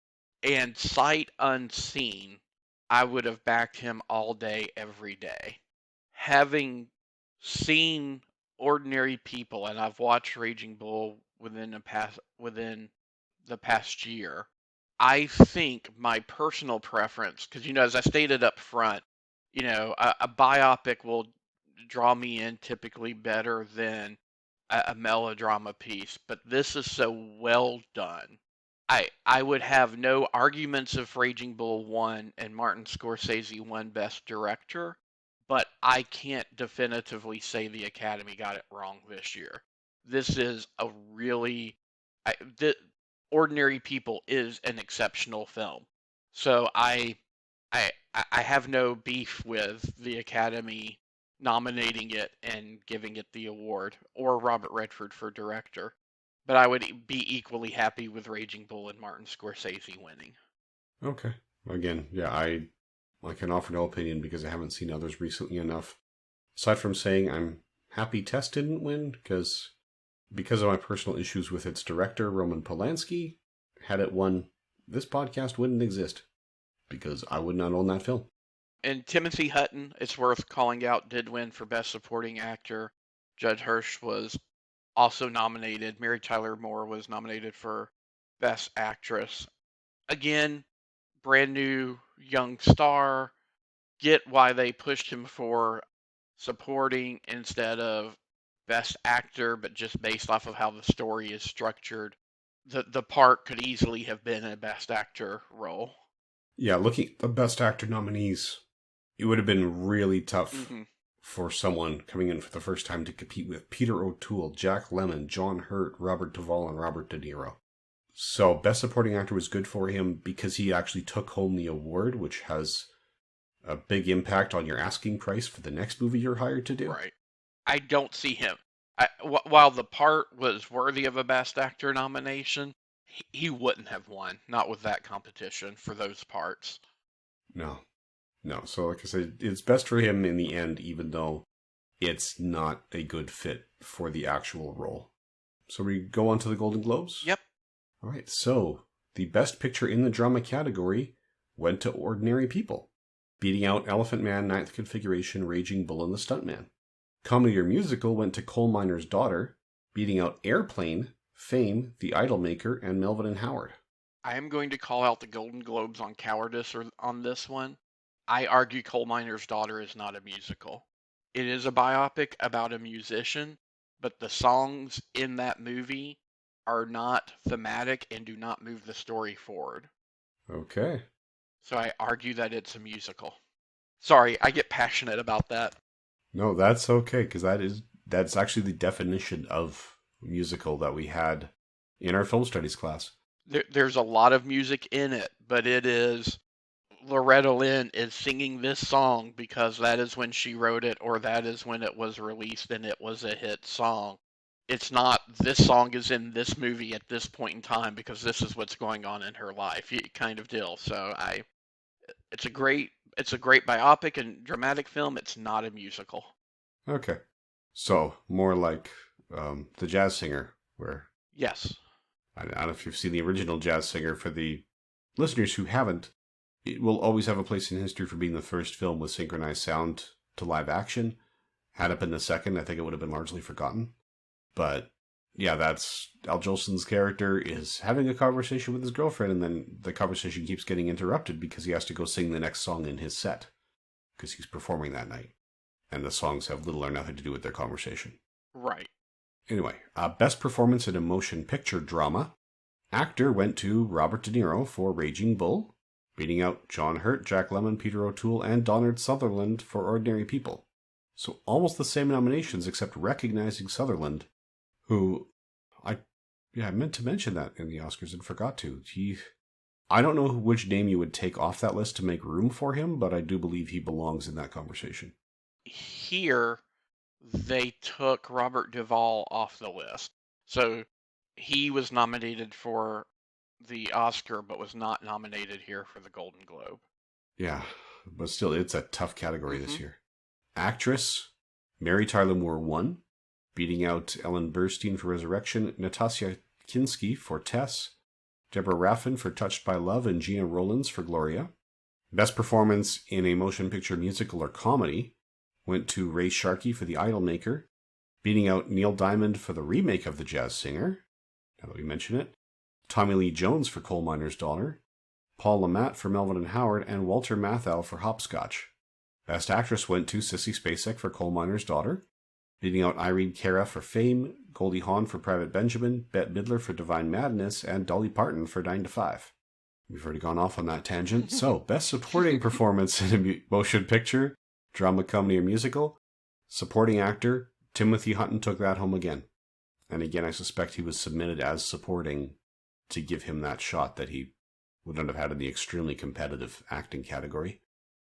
And sight unseen, I would have backed him all day, every day. Having seen Ordinary People, and I've watched Raging Bull within the past year, I think my personal preference, because as I stated up front, a biopic will draw me in typically better than a melodrama piece, but this is so well done. I would have no arguments if Raging Bull won and Martin Scorsese won Best Director, but I can't definitively say the Academy got it wrong this year. This is a really... Ordinary People is an exceptional film. So I have no beef with the Academy nominating it and giving it the award, or Robert Redford for director. But I would be equally happy with Raging Bull and Martin Scorsese winning. Okay. Again, yeah, I can offer no opinion because I haven't seen others recently enough. Aside from saying I'm happy Tess didn't win, because of my personal issues with its director, Roman Polanski, had it won, this podcast wouldn't exist, because I would not own that film. And Timothy Hutton, it's worth calling out, did win for Best Supporting Actor. Judd Hirsch was also nominated. Mary Tyler Moore was nominated for Best Actress. Again, brand new young star. Get why they pushed him for supporting instead of Best Actor, but just based off of how the story is structured, the part could easily have been a Best Actor role. Yeah, looking at the Best Actor nominees, it would have been really tough for someone coming in for the first time to compete with Peter O'Toole, Jack Lemmon, John Hurt, Robert Duvall, and Robert De Niro. So Best Supporting Actor was good for him because he actually took home the award, which has a big impact on your asking price for the next movie you're hired to do. Right. I don't see him. While the part was worthy of a Best Actor nomination, he wouldn't have won. Not with that competition for those parts. No. So like I said, it's best for him in the end, even though it's not a good fit for the actual role. So we go on to the Golden Globes? Yep. All right, so the Best Picture in the Drama category went to Ordinary People, beating out Elephant Man, Ninth Configuration, Raging Bull, and The Stuntman. Comedy or Musical went to Coal Miner's Daughter, beating out Airplane, Fame, The Idolmaker, and Melvin and Howard. I am going to call out the Golden Globes on cowardice on this one. I argue Coal Miner's Daughter is not a musical. It is a biopic about a musician, but the songs in that movie are not thematic and do not move the story forward. Okay. So I argue that it's a musical. Sorry, I get passionate about that. No, that's okay, because that's actually the definition of musical that we had in our film studies class. There's a lot of music in it, but it is Loretta Lynn is singing this song because that is when she wrote it, or that is when it was released and it was a hit song. It's not this song is in this movie at this point in time because this is what's going on in her life, kind of deal. So it's a great biopic and dramatic film. It's not a musical. Okay. So, more like The Jazz Singer, where... Yes. I don't know if you've seen the original Jazz Singer. For the listeners who haven't, it will always have a place in history for being the first film with synchronized sound to live action. Had it been the second, I think it would have been largely forgotten. But, yeah, that's... Al Jolson's character is having a conversation with his girlfriend, and then the conversation keeps getting interrupted because he has to go sing the next song in his set. Because he's performing that night. And the songs have little or nothing to do with their conversation. Right. Anyway, best performance in a motion picture drama. Actor went to Robert De Niro for Raging Bull, beating out John Hurt, Jack Lemmon, Peter O'Toole, and Donald Sutherland for Ordinary People. So almost the same nominations, except recognizing Sutherland, who I meant to mention that in the Oscars and forgot to. I don't know which name you would take off that list to make room for him, but I do believe he belongs in that conversation. Here, they took Robert Duvall off the list. So he was nominated for the Oscar, but was not nominated here for the Golden Globe. Yeah, but still, it's a tough category this year. Actress, Mary Tyler Moore won, beating out Ellen Burstyn for Resurrection, Natasha Kinski for Tess, Deborah Raffin for Touched by Love, and Gina Rollins for Gloria. Best performance in a motion picture musical or comedy went to Ray Sharkey for The Idolmaker, beating out Neil Diamond for the remake of The Jazz Singer, now that we mention it, Tommy Lee Jones for Coal Miner's Daughter, Paul Le Mat for Melvin and Howard, and Walter Matthau for Hopscotch. Best Actress went to Sissy Spacek for Coal Miner's Daughter, beating out Irene Cara for Fame, Goldie Hawn for Private Benjamin, Bette Midler for Divine Madness, and Dolly Parton for 9 to 5. We've already gone off on that tangent. So, Best Supporting Performance in a Motion Picture, Drama, Comedy, or Musical. Supporting Actor, Timothy Hutton took that home again. And again, I suspect he was submitted as supporting to give him that shot that he would not have had in the extremely competitive acting category.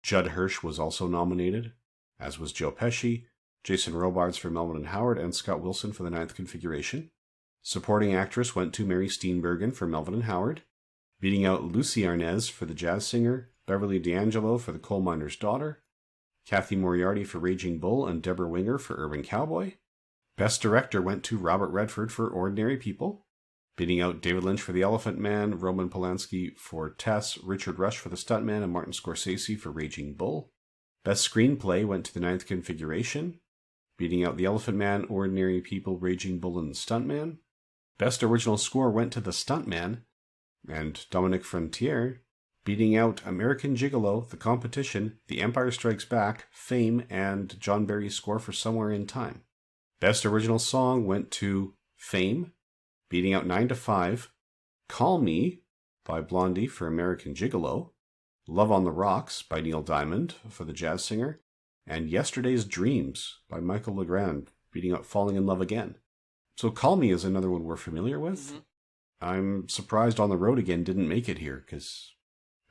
Judd Hirsch was also nominated, as was Joe Pesci, Jason Robards for Melvin and Howard, and Scott Wilson for The Ninth Configuration. Supporting Actress went to Mary Steenburgen for Melvin and Howard, beating out Lucy Arnaz for The Jazz Singer, Beverly D'Angelo for The Coal Miner's Daughter, Kathy Moriarty for Raging Bull, and Deborah Winger for Urban Cowboy. Best Director went to Robert Redford for Ordinary People, beating out David Lynch for The Elephant Man, Roman Polanski for Tess, Richard Rush for The Stuntman, and Martin Scorsese for Raging Bull. Best Screenplay went to The Ninth Configuration, beating out The Elephant Man, Ordinary People, Raging Bull, and The Stuntman. Best Original Score went to The Stuntman, and Dominic Frontier, beating out American Gigolo, The Competition, The Empire Strikes Back, Fame, and John Barry's score for Somewhere in Time. Best Original Song went to Fame, beating out 9 to 5, Call Me by Blondie for American Gigolo, Love on the Rocks by Neil Diamond for The Jazz Singer, and Yesterday's Dreams by Michael Legrand, beating out Falling in Love Again. So Call Me is another one we're familiar with. I'm surprised On the Road Again didn't make it here, because,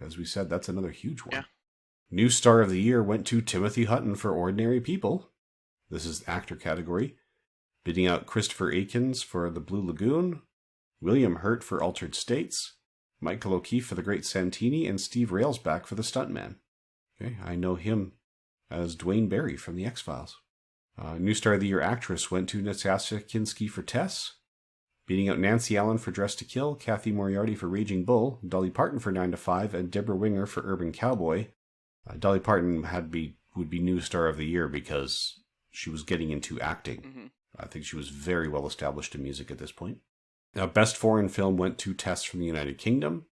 as we said, that's another huge one. Yeah. New Star of the Year went to Timothy Hutton for Ordinary People. This is the actor category. Beating out Christopher Akins for The Blue Lagoon, William Hurt for Altered States, Michael O'Keefe for The Great Santini, and Steve Railsback for The Stuntman. Okay, I know him as Dwayne Barry from The X-Files. New Star of the Year actress went to Natasha Kinski for Tess, beating out Nancy Allen for Dress to Kill, Kathy Moriarty for Raging Bull, Dolly Parton for 9 to 5, and Deborah Winger for Urban Cowboy. Dolly Parton would be New Star of the Year because she was getting into acting. I think she was very well established in music at this point. Now, Best Foreign Film went to Tess from the United Kingdom,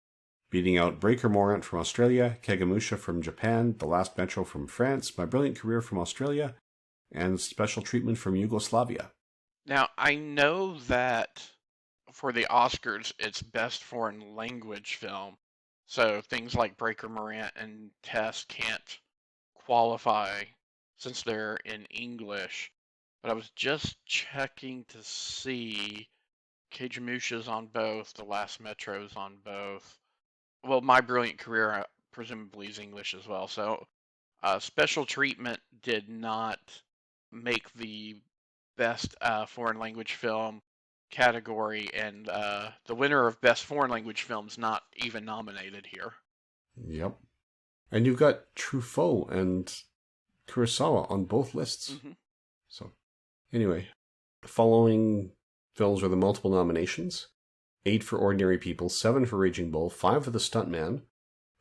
beating out Breaker Morant from Australia, Kegamusha from Japan, The Last Metro from France, My Brilliant Career from Australia, and Special Treatment from Yugoslavia. Now, I know that for the Oscars, it's Best Foreign Language Film, so things like Breaker Morant and Tess can't qualify since they're in English. But I was just checking to see Kegamusha's on both, The Last Metro's on both. Well, My Brilliant Career presumably is English as well. So Special Treatment did not make the best foreign language film category, and the winner of best foreign language film's not even nominated here. Yep. And you've got Truffaut and Kurosawa on both lists. Mm-hmm. So, anyway, the following films were the multiple nominations: 8 for Ordinary People, 7 for Raging Bull, 5 for The Stuntman,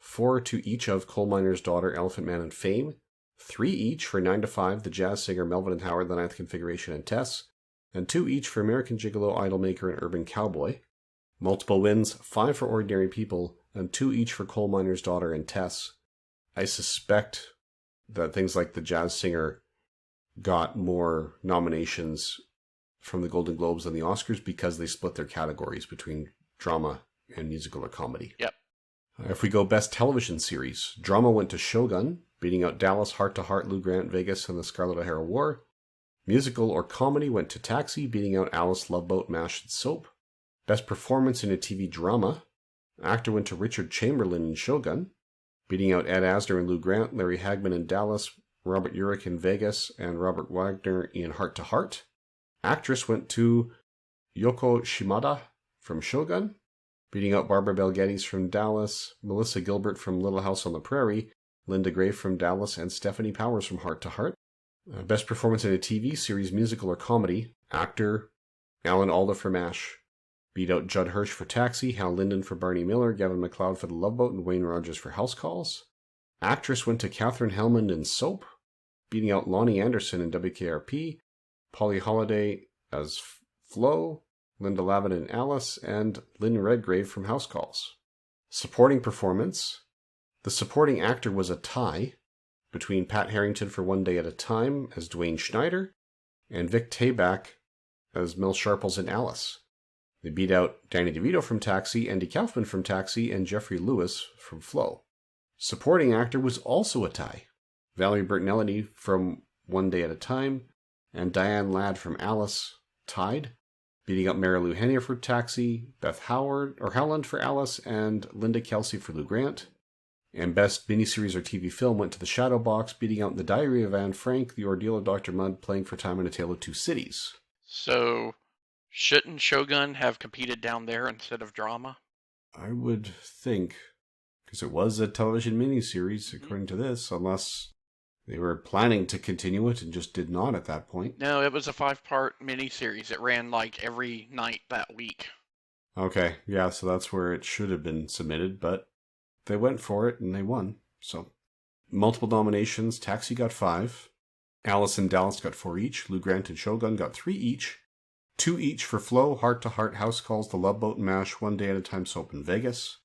4 to each of Coal Miner's Daughter, Elephant Man, and Fame, 3 each for 9 to 5, The Jazz Singer, Melvin and Howard, The Ninth Configuration, and Tess, and 2 each for American Gigolo, Idolmaker, and Urban Cowboy. Multiple wins: 5 for Ordinary People, and 2 each for Coal Miner's Daughter and Tess. I suspect that things like The Jazz Singer got more nominations from the Golden Globes than the Oscars because they split their categories between drama and musical or comedy. Yep. If we go Best Television Series, drama went to Shogun, beating out Dallas, Heart to Heart, Lou Grant, Vegas, and the Scarlett O'Hara War. Musical or comedy went to Taxi, beating out Alice, Love Boat, MASH, and Soap. Best Performance in a TV Drama, actor went to Richard Chamberlain in Shogun, beating out Ed Asner and Lou Grant, Larry Hagman in Dallas, Robert Urich in Vegas, and Robert Wagner in Heart to Heart. Actress went to Yoko Shimada from Shogun, beating out Barbara Bel Geddes from Dallas, Melissa Gilbert from Little House on the Prairie, Linda Gray from Dallas, and Stephanie Powers from Heart to Heart. Best Performance in a TV Series, Musical or Comedy, actor Alan Alda for MASH, beat out Judd Hirsch for Taxi, Hal Linden for Barney Miller, Gavin MacLeod for The Love Boat, and Wayne Rogers for House Calls. Actress went to Catherine Hellman in Soap, beating out Lonnie Anderson in WKRP, Polly Holiday as Flo, Linda Lavin in Alice, and Lynn Redgrave from House Calls. Supporting Performance, the supporting actor was a tie between Pat Harrington for One Day at a Time as Dwayne Schneider and Vic Tayback as Mel Sharples in Alice. They beat out Danny DeVito from Taxi, Andy Kaufman from Taxi, and Jeffrey Lewis from Flow. Supporting actor was also a tie. Valerie Bertinelli from One Day at a Time and Diane Ladd from Alice tied, beating out Mary Lou Hennier for Taxi, Beth Howland for Alice, and Linda Kelsey for Lou Grant. And Best Miniseries or TV Film went to The Shadow Box, beating out The Diary of Anne Frank, The Ordeal of Dr. Mudd, Playing for Time, and A Tale of Two Cities. So, shouldn't Shogun have competed down there instead of drama? I would think, because it was a television miniseries, according to this, unless they were planning to continue it and just did not at that point. No, it was a 5-part miniseries. It ran like every night that week. Okay, yeah, so that's where it should have been submitted, but they went for it and they won. So, multiple nominations. Taxi got 5. Alice and Dallas got 4 each. Lou Grant and Shogun got 3 each. 2 each for Flow, Heart to Heart, House Calls, The Love Boat, and MASH, One Day at a Time, Soap in Vegas.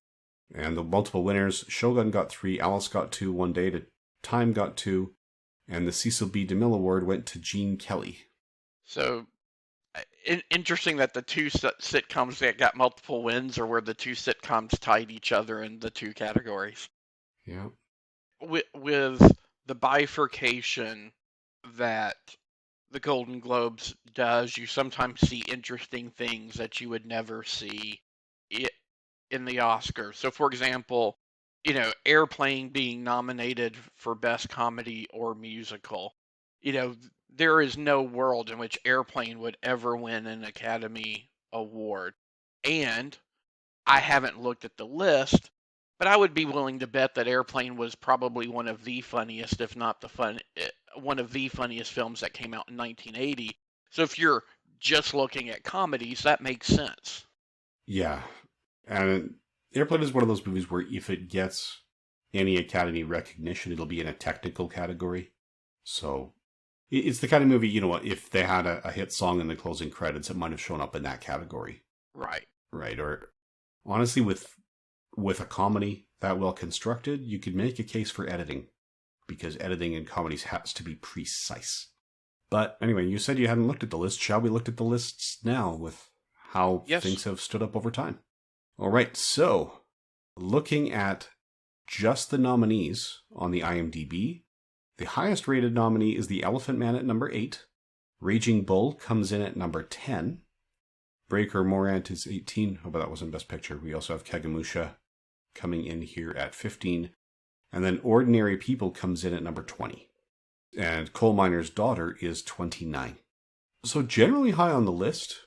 And the multiple winners, Shogun got 3, Alice got 2, One Day at a Time got 2, and the Cecil B. DeMille Award went to Gene Kelly. So, interesting that the 2 sitcoms that got multiple wins are where the 2 sitcoms tied each other in the 2 categories. Yeah. With the bifurcation that the Golden Globes does, you sometimes see interesting things that you would never see in the Oscars. So, for example, Airplane being nominated for Best Comedy or Musical. There is no world in which Airplane would ever win an Academy Award. And I haven't looked at the list, but I would be willing to bet that Airplane was probably one of the funniest, if not one of the funniest films that came out in 1980. So if you're just looking at comedies, that makes sense. Yeah. And Airplane is one of those movies where if it gets any Academy recognition, it'll be in a technical category. So it's the kind of movie, if they had a hit song in the closing credits, it might have shown up in that category. Right. Right. Or honestly, with a comedy that well constructed, you could make a case for editing, because editing in comedies has to be precise. But anyway, you said you hadn't looked at the list. Shall we look at the lists now with how things have stood up over time? All right, so looking at just the nominees on the IMDb, the highest rated nominee is The Elephant Man at number 8. Raging Bull comes in at number 10. Breaker Morant is 18. Oh, but that wasn't Best Picture. We also have Kagemusha coming in here at 15. And then Ordinary People comes in at number 20. And Coal Miner's Daughter is 29. So generally high on the list,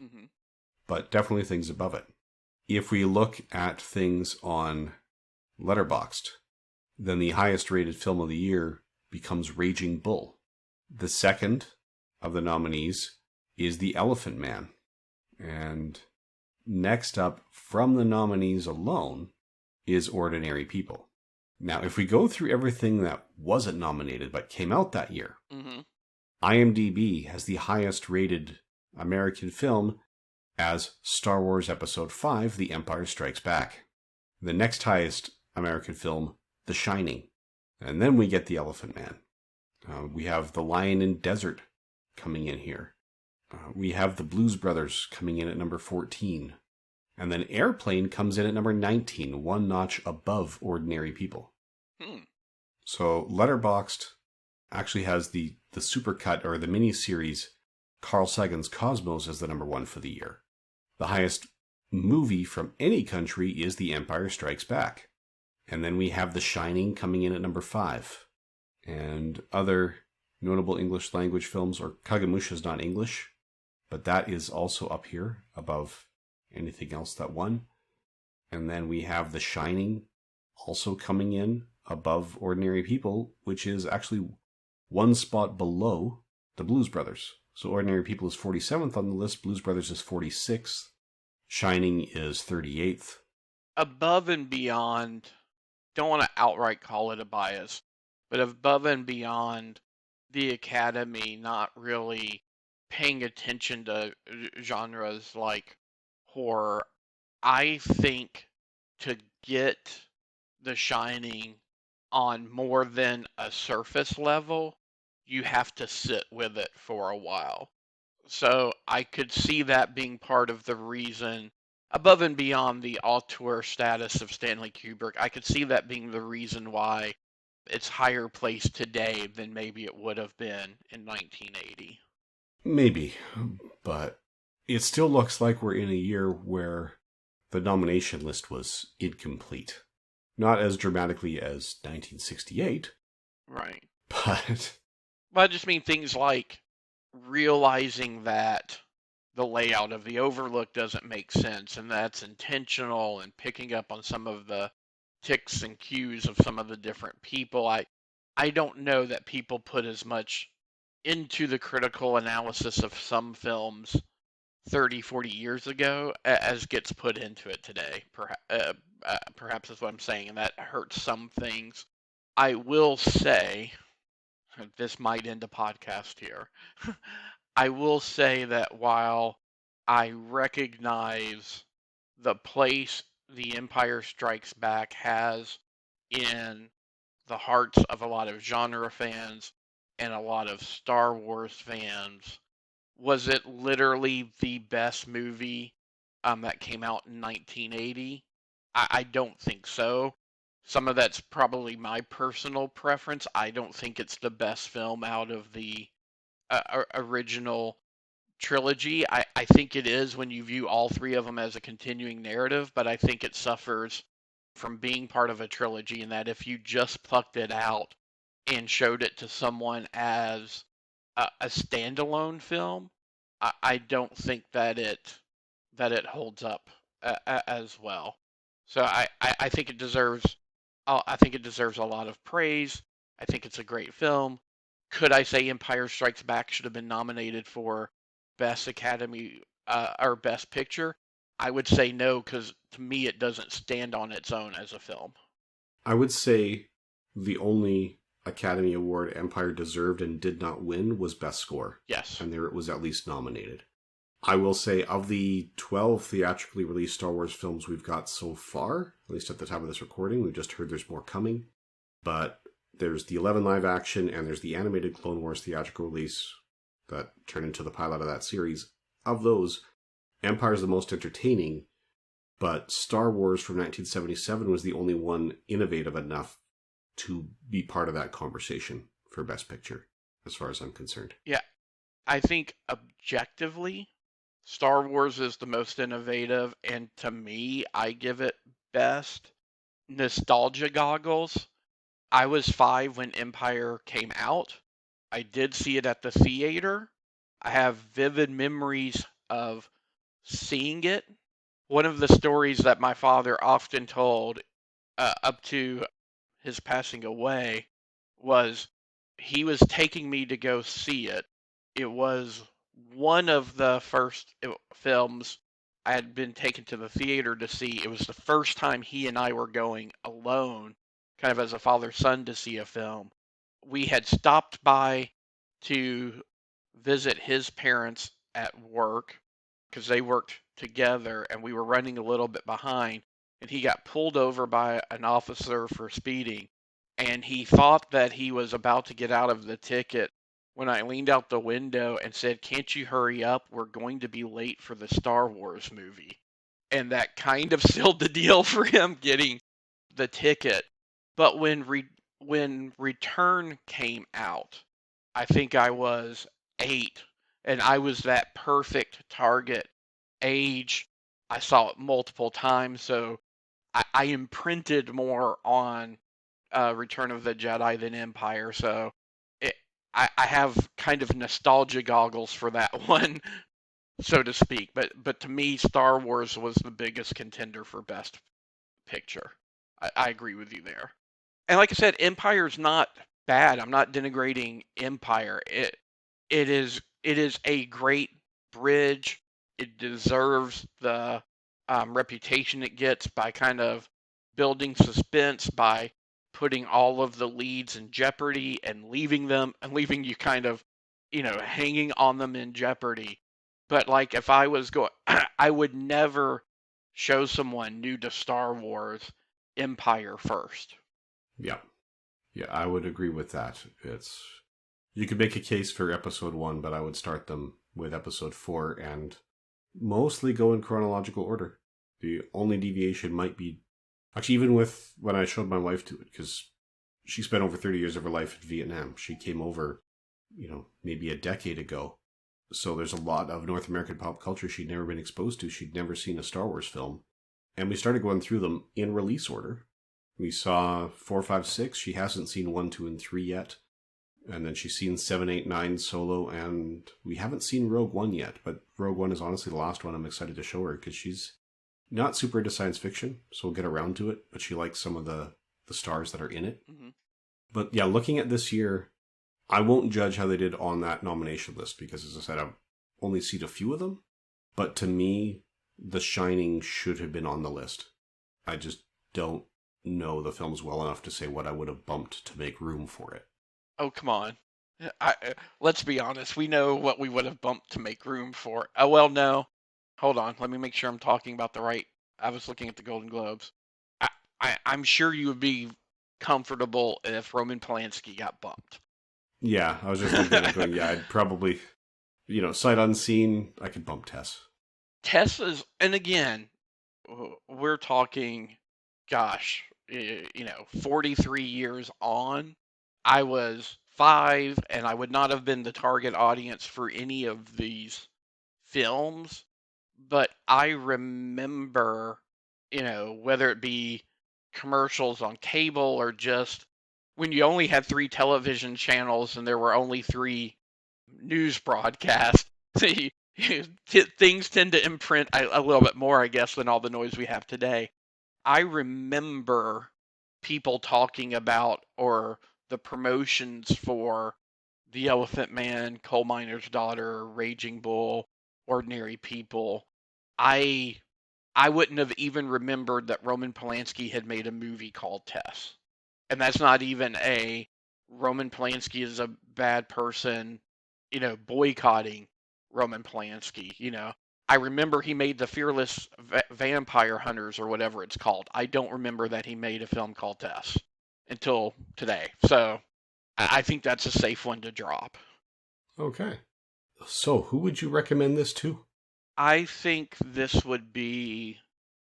but definitely things above it. If we look at things on Letterboxd, then the highest rated film of the year becomes Raging Bull. The second of the nominees is The Elephant Man. And next up from the nominees alone is Ordinary People. Now, if we go through everything that wasn't nominated but came out that year, IMDb has the highest rated American film as Star Wars Episode 5, The Empire Strikes Back. The next highest American film, The Shining. And then we get The Elephant Man. We have The Lion in Desert coming in here. We have The Blues Brothers coming in at number 14. And then Airplane comes in at number 19, one notch above Ordinary People. So Letterboxd actually has the supercut or the mini-series Carl Sagan's Cosmos as the number one for the year. The highest movie from any country is The Empire Strikes Back. And then we have The Shining coming in at number 5. And other notable English language films, or Kagemusha's not English, but that is also up here above anything else that won. And then we have The Shining also coming in above Ordinary People, which is actually one spot below The Blues Brothers. So Ordinary People is 47th on the list, Blues Brothers is 46th, Shining is 38th. Above and beyond, don't want to outright call it a bias, but above and beyond the Academy not really paying attention to genres like horror, I think to get The Shining on more than a surface level, you have to sit with it for a while. So I could see that being part of the reason, above and beyond the auteur status of Stanley Kubrick, I could see that being the reason why it's higher placed today than maybe it would have been in 1980. Maybe, but it still looks like we're in a year where the nomination list was incomplete. Not as dramatically as 1968. Right. But I just mean things like realizing that the layout of the Overlook doesn't make sense, and that's intentional, and picking up on some of the ticks and cues of some of the different people. I don't know that people put as much into the critical analysis of some films 30, 40 years ago as gets put into it today. Perhaps is what I'm saying, and that hurts some things. I will say, this might end the podcast here, I will say that while I recognize the place The Empire Strikes Back has in the hearts of a lot of genre fans and a lot of Star Wars fans, was it literally the best movie that came out in 1980? I don't think so. Some of that's probably my personal preference. I don't think it's the best film out of the original trilogy. I think it is when you view all three of them as a continuing narrative, but I think it suffers from being part of a trilogy, in that if you just plucked it out and showed it to someone as a standalone film, I don't think that it holds up as well. So I think it deserves a lot of praise. I think it's a great film. Could I say Empire Strikes Back should have been nominated for Best Academy or Best Picture? I would say no, because to me it doesn't stand on its own as a film. I would say the only Academy Award Empire deserved and did not win was Best Score. Yes. And there it was at least nominated. I will say, of the 12 theatrically released Star Wars films we've got so far, at least at the time of this recording, we've just heard there's more coming, but there's the 11 live action and there's the animated Clone Wars theatrical release that turned into the pilot of that series. Of those, Empire's the most entertaining, but Star Wars from 1977 was the only one innovative enough to be part of that conversation for Best Picture, as far as I'm concerned. Yeah, I think objectively, Star Wars is the most innovative, and to me, I give it best nostalgia goggles. I was 5 when Empire came out. I did see it at the theater. I have vivid memories of seeing it. One of the stories that my father often told up to his passing away was he was taking me to go see it. It was one of the first films I had been taken to the theater to see. It was the first time he and I were going alone, kind of as a father-son, to see a film. We had stopped by to visit his parents at work because they worked together, and we were running a little bit behind, and he got pulled over by an officer for speeding, and he thought that he was about to get out of the ticket when I leaned out the window and said, "Can't you hurry up? We're going to be late for the Star Wars movie." And that kind of sealed the deal for him getting the ticket. But when Return came out, I think I was 8, and I was that perfect target age. I saw it multiple times, so I imprinted more on Return of the Jedi than Empire, so I have kind of nostalgia goggles for that one, so to speak. But to me, Star Wars was the biggest contender for Best Picture. I agree with you there. And like I said, Empire's not bad. I'm not denigrating Empire. It is a great bridge. It deserves the reputation it gets by kind of building suspense, by putting all of the leads in jeopardy and leaving you kind of, hanging on them in jeopardy. But like if I was going, I would never show someone new to Star Wars Empire first. Yeah. Yeah, I would agree with that. You could make a case for episode 1, but I would start them with episode 4 and mostly go in chronological order. The only deviation might be, actually, even with when I showed my wife to it, because she spent over 30 years of her life in Vietnam. She came over, maybe a decade ago. So there's a lot of North American pop culture she'd never been exposed to. She'd never seen a Star Wars film. And we started going through them in release order. We saw 4, 5, 6. She hasn't seen 1, 2, and 3 yet. And then she's seen 7, 8, 9 Solo. And we haven't seen Rogue One yet. But Rogue One is honestly the last one I'm excited to show her, because she's not super into science fiction, so we'll get around to it. But she likes some of the stars that are in it. Mm-hmm. But yeah, looking at this year, I won't judge how they did on that nomination list, because as I said, I've only seen a few of them. But to me, The Shining should have been on the list. I just don't know the films well enough to say what I would have bumped to make room for it. Oh, come on. Let's be honest. We know what we would have bumped to make room for. Oh, well, no. Hold on. Let me make sure I'm talking about the right. I was looking at the Golden Globes. I'm sure you would be comfortable if Roman Polanski got bumped. Yeah, I was just thinking of going, yeah, I'd probably, sight unseen, I could bump Tess. Tess is, and again, we're talking, 43 years on. I was 5, and I would not have been the target audience for any of these films. But I remember, whether it be commercials on cable or just when you only had 3 television channels and there were only 3 news broadcasts, things tend to imprint a little bit more, I guess, than all the noise we have today. I remember people talking about, or the promotions for The Elephant Man, Coal Miner's Daughter, Raging Bull, Ordinary People. I wouldn't have even remembered that Roman Polanski had made a movie called Tess. And that's not even a Roman Polanski is a bad person, boycotting Roman Polanski. I remember he made the Fearless Vampire Hunters, or whatever it's called. I don't remember that he made a film called Tess until today. So I think that's a safe one to drop. Okay. So who would you recommend this to? I think this would be,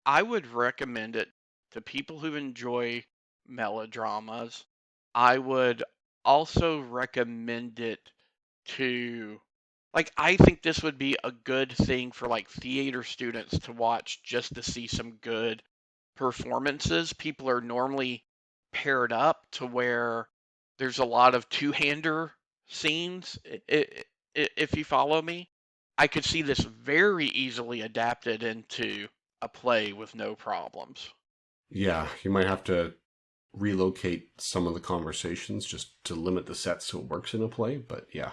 I would recommend it to people who enjoy melodramas. I would also recommend it to, I think this would be a good thing for theater students to watch, just to see some good performances. People are normally paired up to where there's a lot of two-hander scenes, if you follow me. I could see this very easily adapted into a play with no problems. Yeah, you might have to relocate some of the conversations just to limit the sets so it works in a play, but yeah,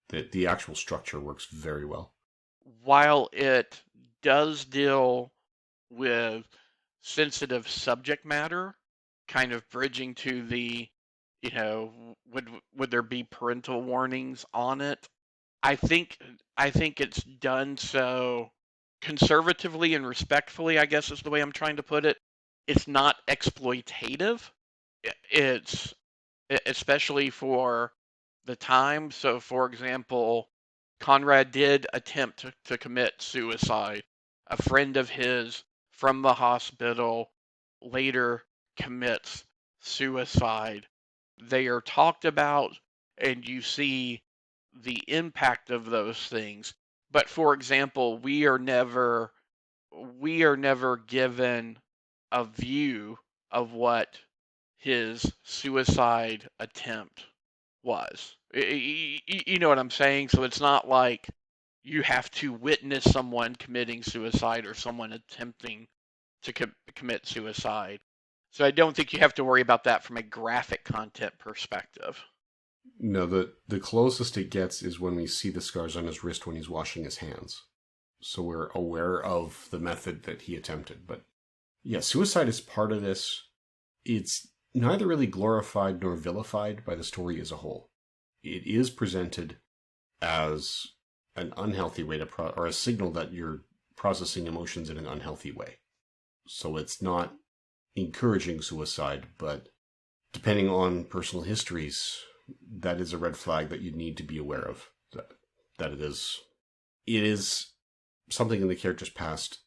the actual structure works very well. While it does deal with sensitive subject matter, kind of bridging to the, would there be parental warnings on it? I think it's done so conservatively and respectfully, I guess is the way I'm trying to put it. It's not exploitative. It's especially for the time. So, for example, Conrad did attempt to commit suicide. A friend of his from the hospital later commits suicide. They are talked about, and you see the impact of those things. But for example, we are never given a view of what his suicide attempt was. You know what I'm saying? So it's not like you have to witness someone committing suicide or someone attempting to commit suicide. So I don't think you have to worry about that from a graphic content perspective. No, the closest it gets is when we see the scars on his wrist when he's washing his hands. So we're aware of the method that he attempted. But yeah, suicide is part of this. It's neither really glorified nor vilified by the story as a whole. It is presented as an unhealthy way to or a signal that you're processing emotions in an unhealthy way. So it's not encouraging suicide, but depending on personal histories, that is a red flag that you need to be aware of. That it is something in the character's past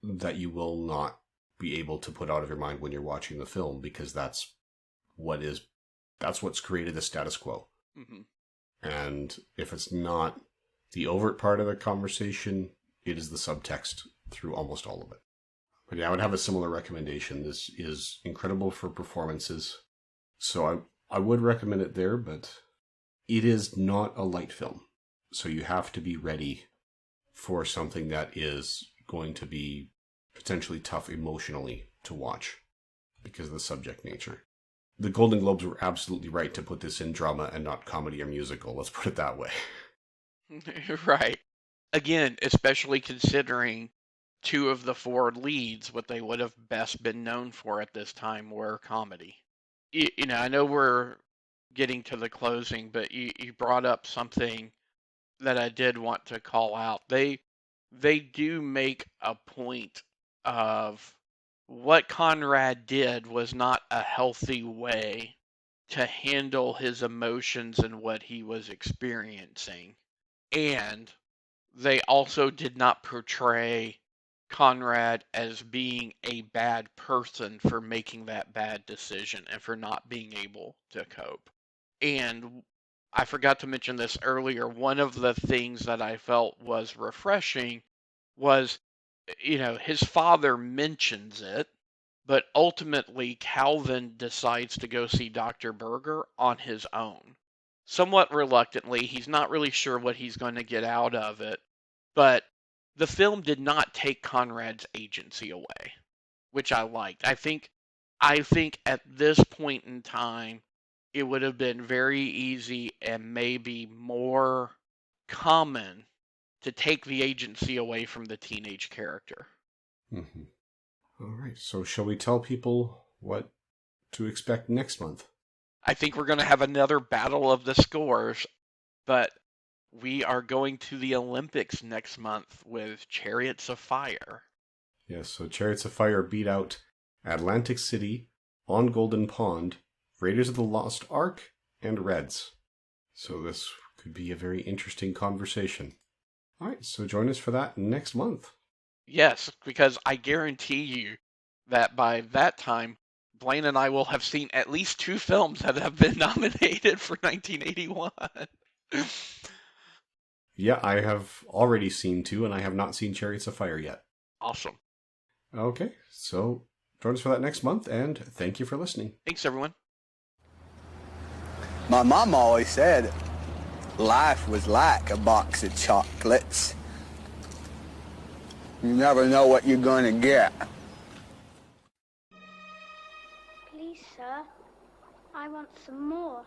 that you will not be able to put out of your mind when you're watching the film, because that's what's created the status quo. Mm-hmm. And if it's not the overt part of the conversation, it is the subtext through almost all of it. But yeah, I would have a similar recommendation. This is incredible for performances, so I would recommend it there, but it is not a light film. So you have to be ready for something that is going to be potentially tough emotionally to watch because of the subject nature. The Golden Globes were absolutely right to put this in drama and not comedy or musical, let's put it that way. Right. Again, especially considering 2 of the 4 leads, what they would have best been known for at this time were comedy. I know we're getting to the closing, but you brought up something that I did want to call out. They do make a point of what Conrad did was not a healthy way to handle his emotions and what he was experiencing. And they also did not portray Conrad as being a bad person for making that bad decision and for not being able to cope. And I forgot to mention this earlier. One of the things that I felt was refreshing was, his father mentions it, but ultimately Calvin decides to go see Dr. Berger on his own. Somewhat reluctantly, he's not really sure what he's going to get out of it, but the film did not take Conrad's agency away, which I liked. I think at this point in time, it would have been very easy and maybe more common to take the agency away from the teenage character. Mm-hmm. All right, so shall we tell people what to expect next month? I think we're going to have another battle of the scores, but we are going to the Olympics next month with Chariots of Fire. Yes, so Chariots of Fire beat out Atlantic City, On Golden Pond, Raiders of the Lost Ark, and Reds. So this could be a very interesting conversation. All right, so join us for that next month. Yes, because I guarantee you that by that time, Blaine and I will have seen at least 2 films that have been nominated for 1981. Yeah, I have already seen 2, and I have not seen Chariots of Fire yet. Awesome. Okay, so Join us for that next month, and thank you for listening. Thanks, everyone. My mom always said life was like a box of chocolates. You never know what you're going to get. Please, sir, I want some more.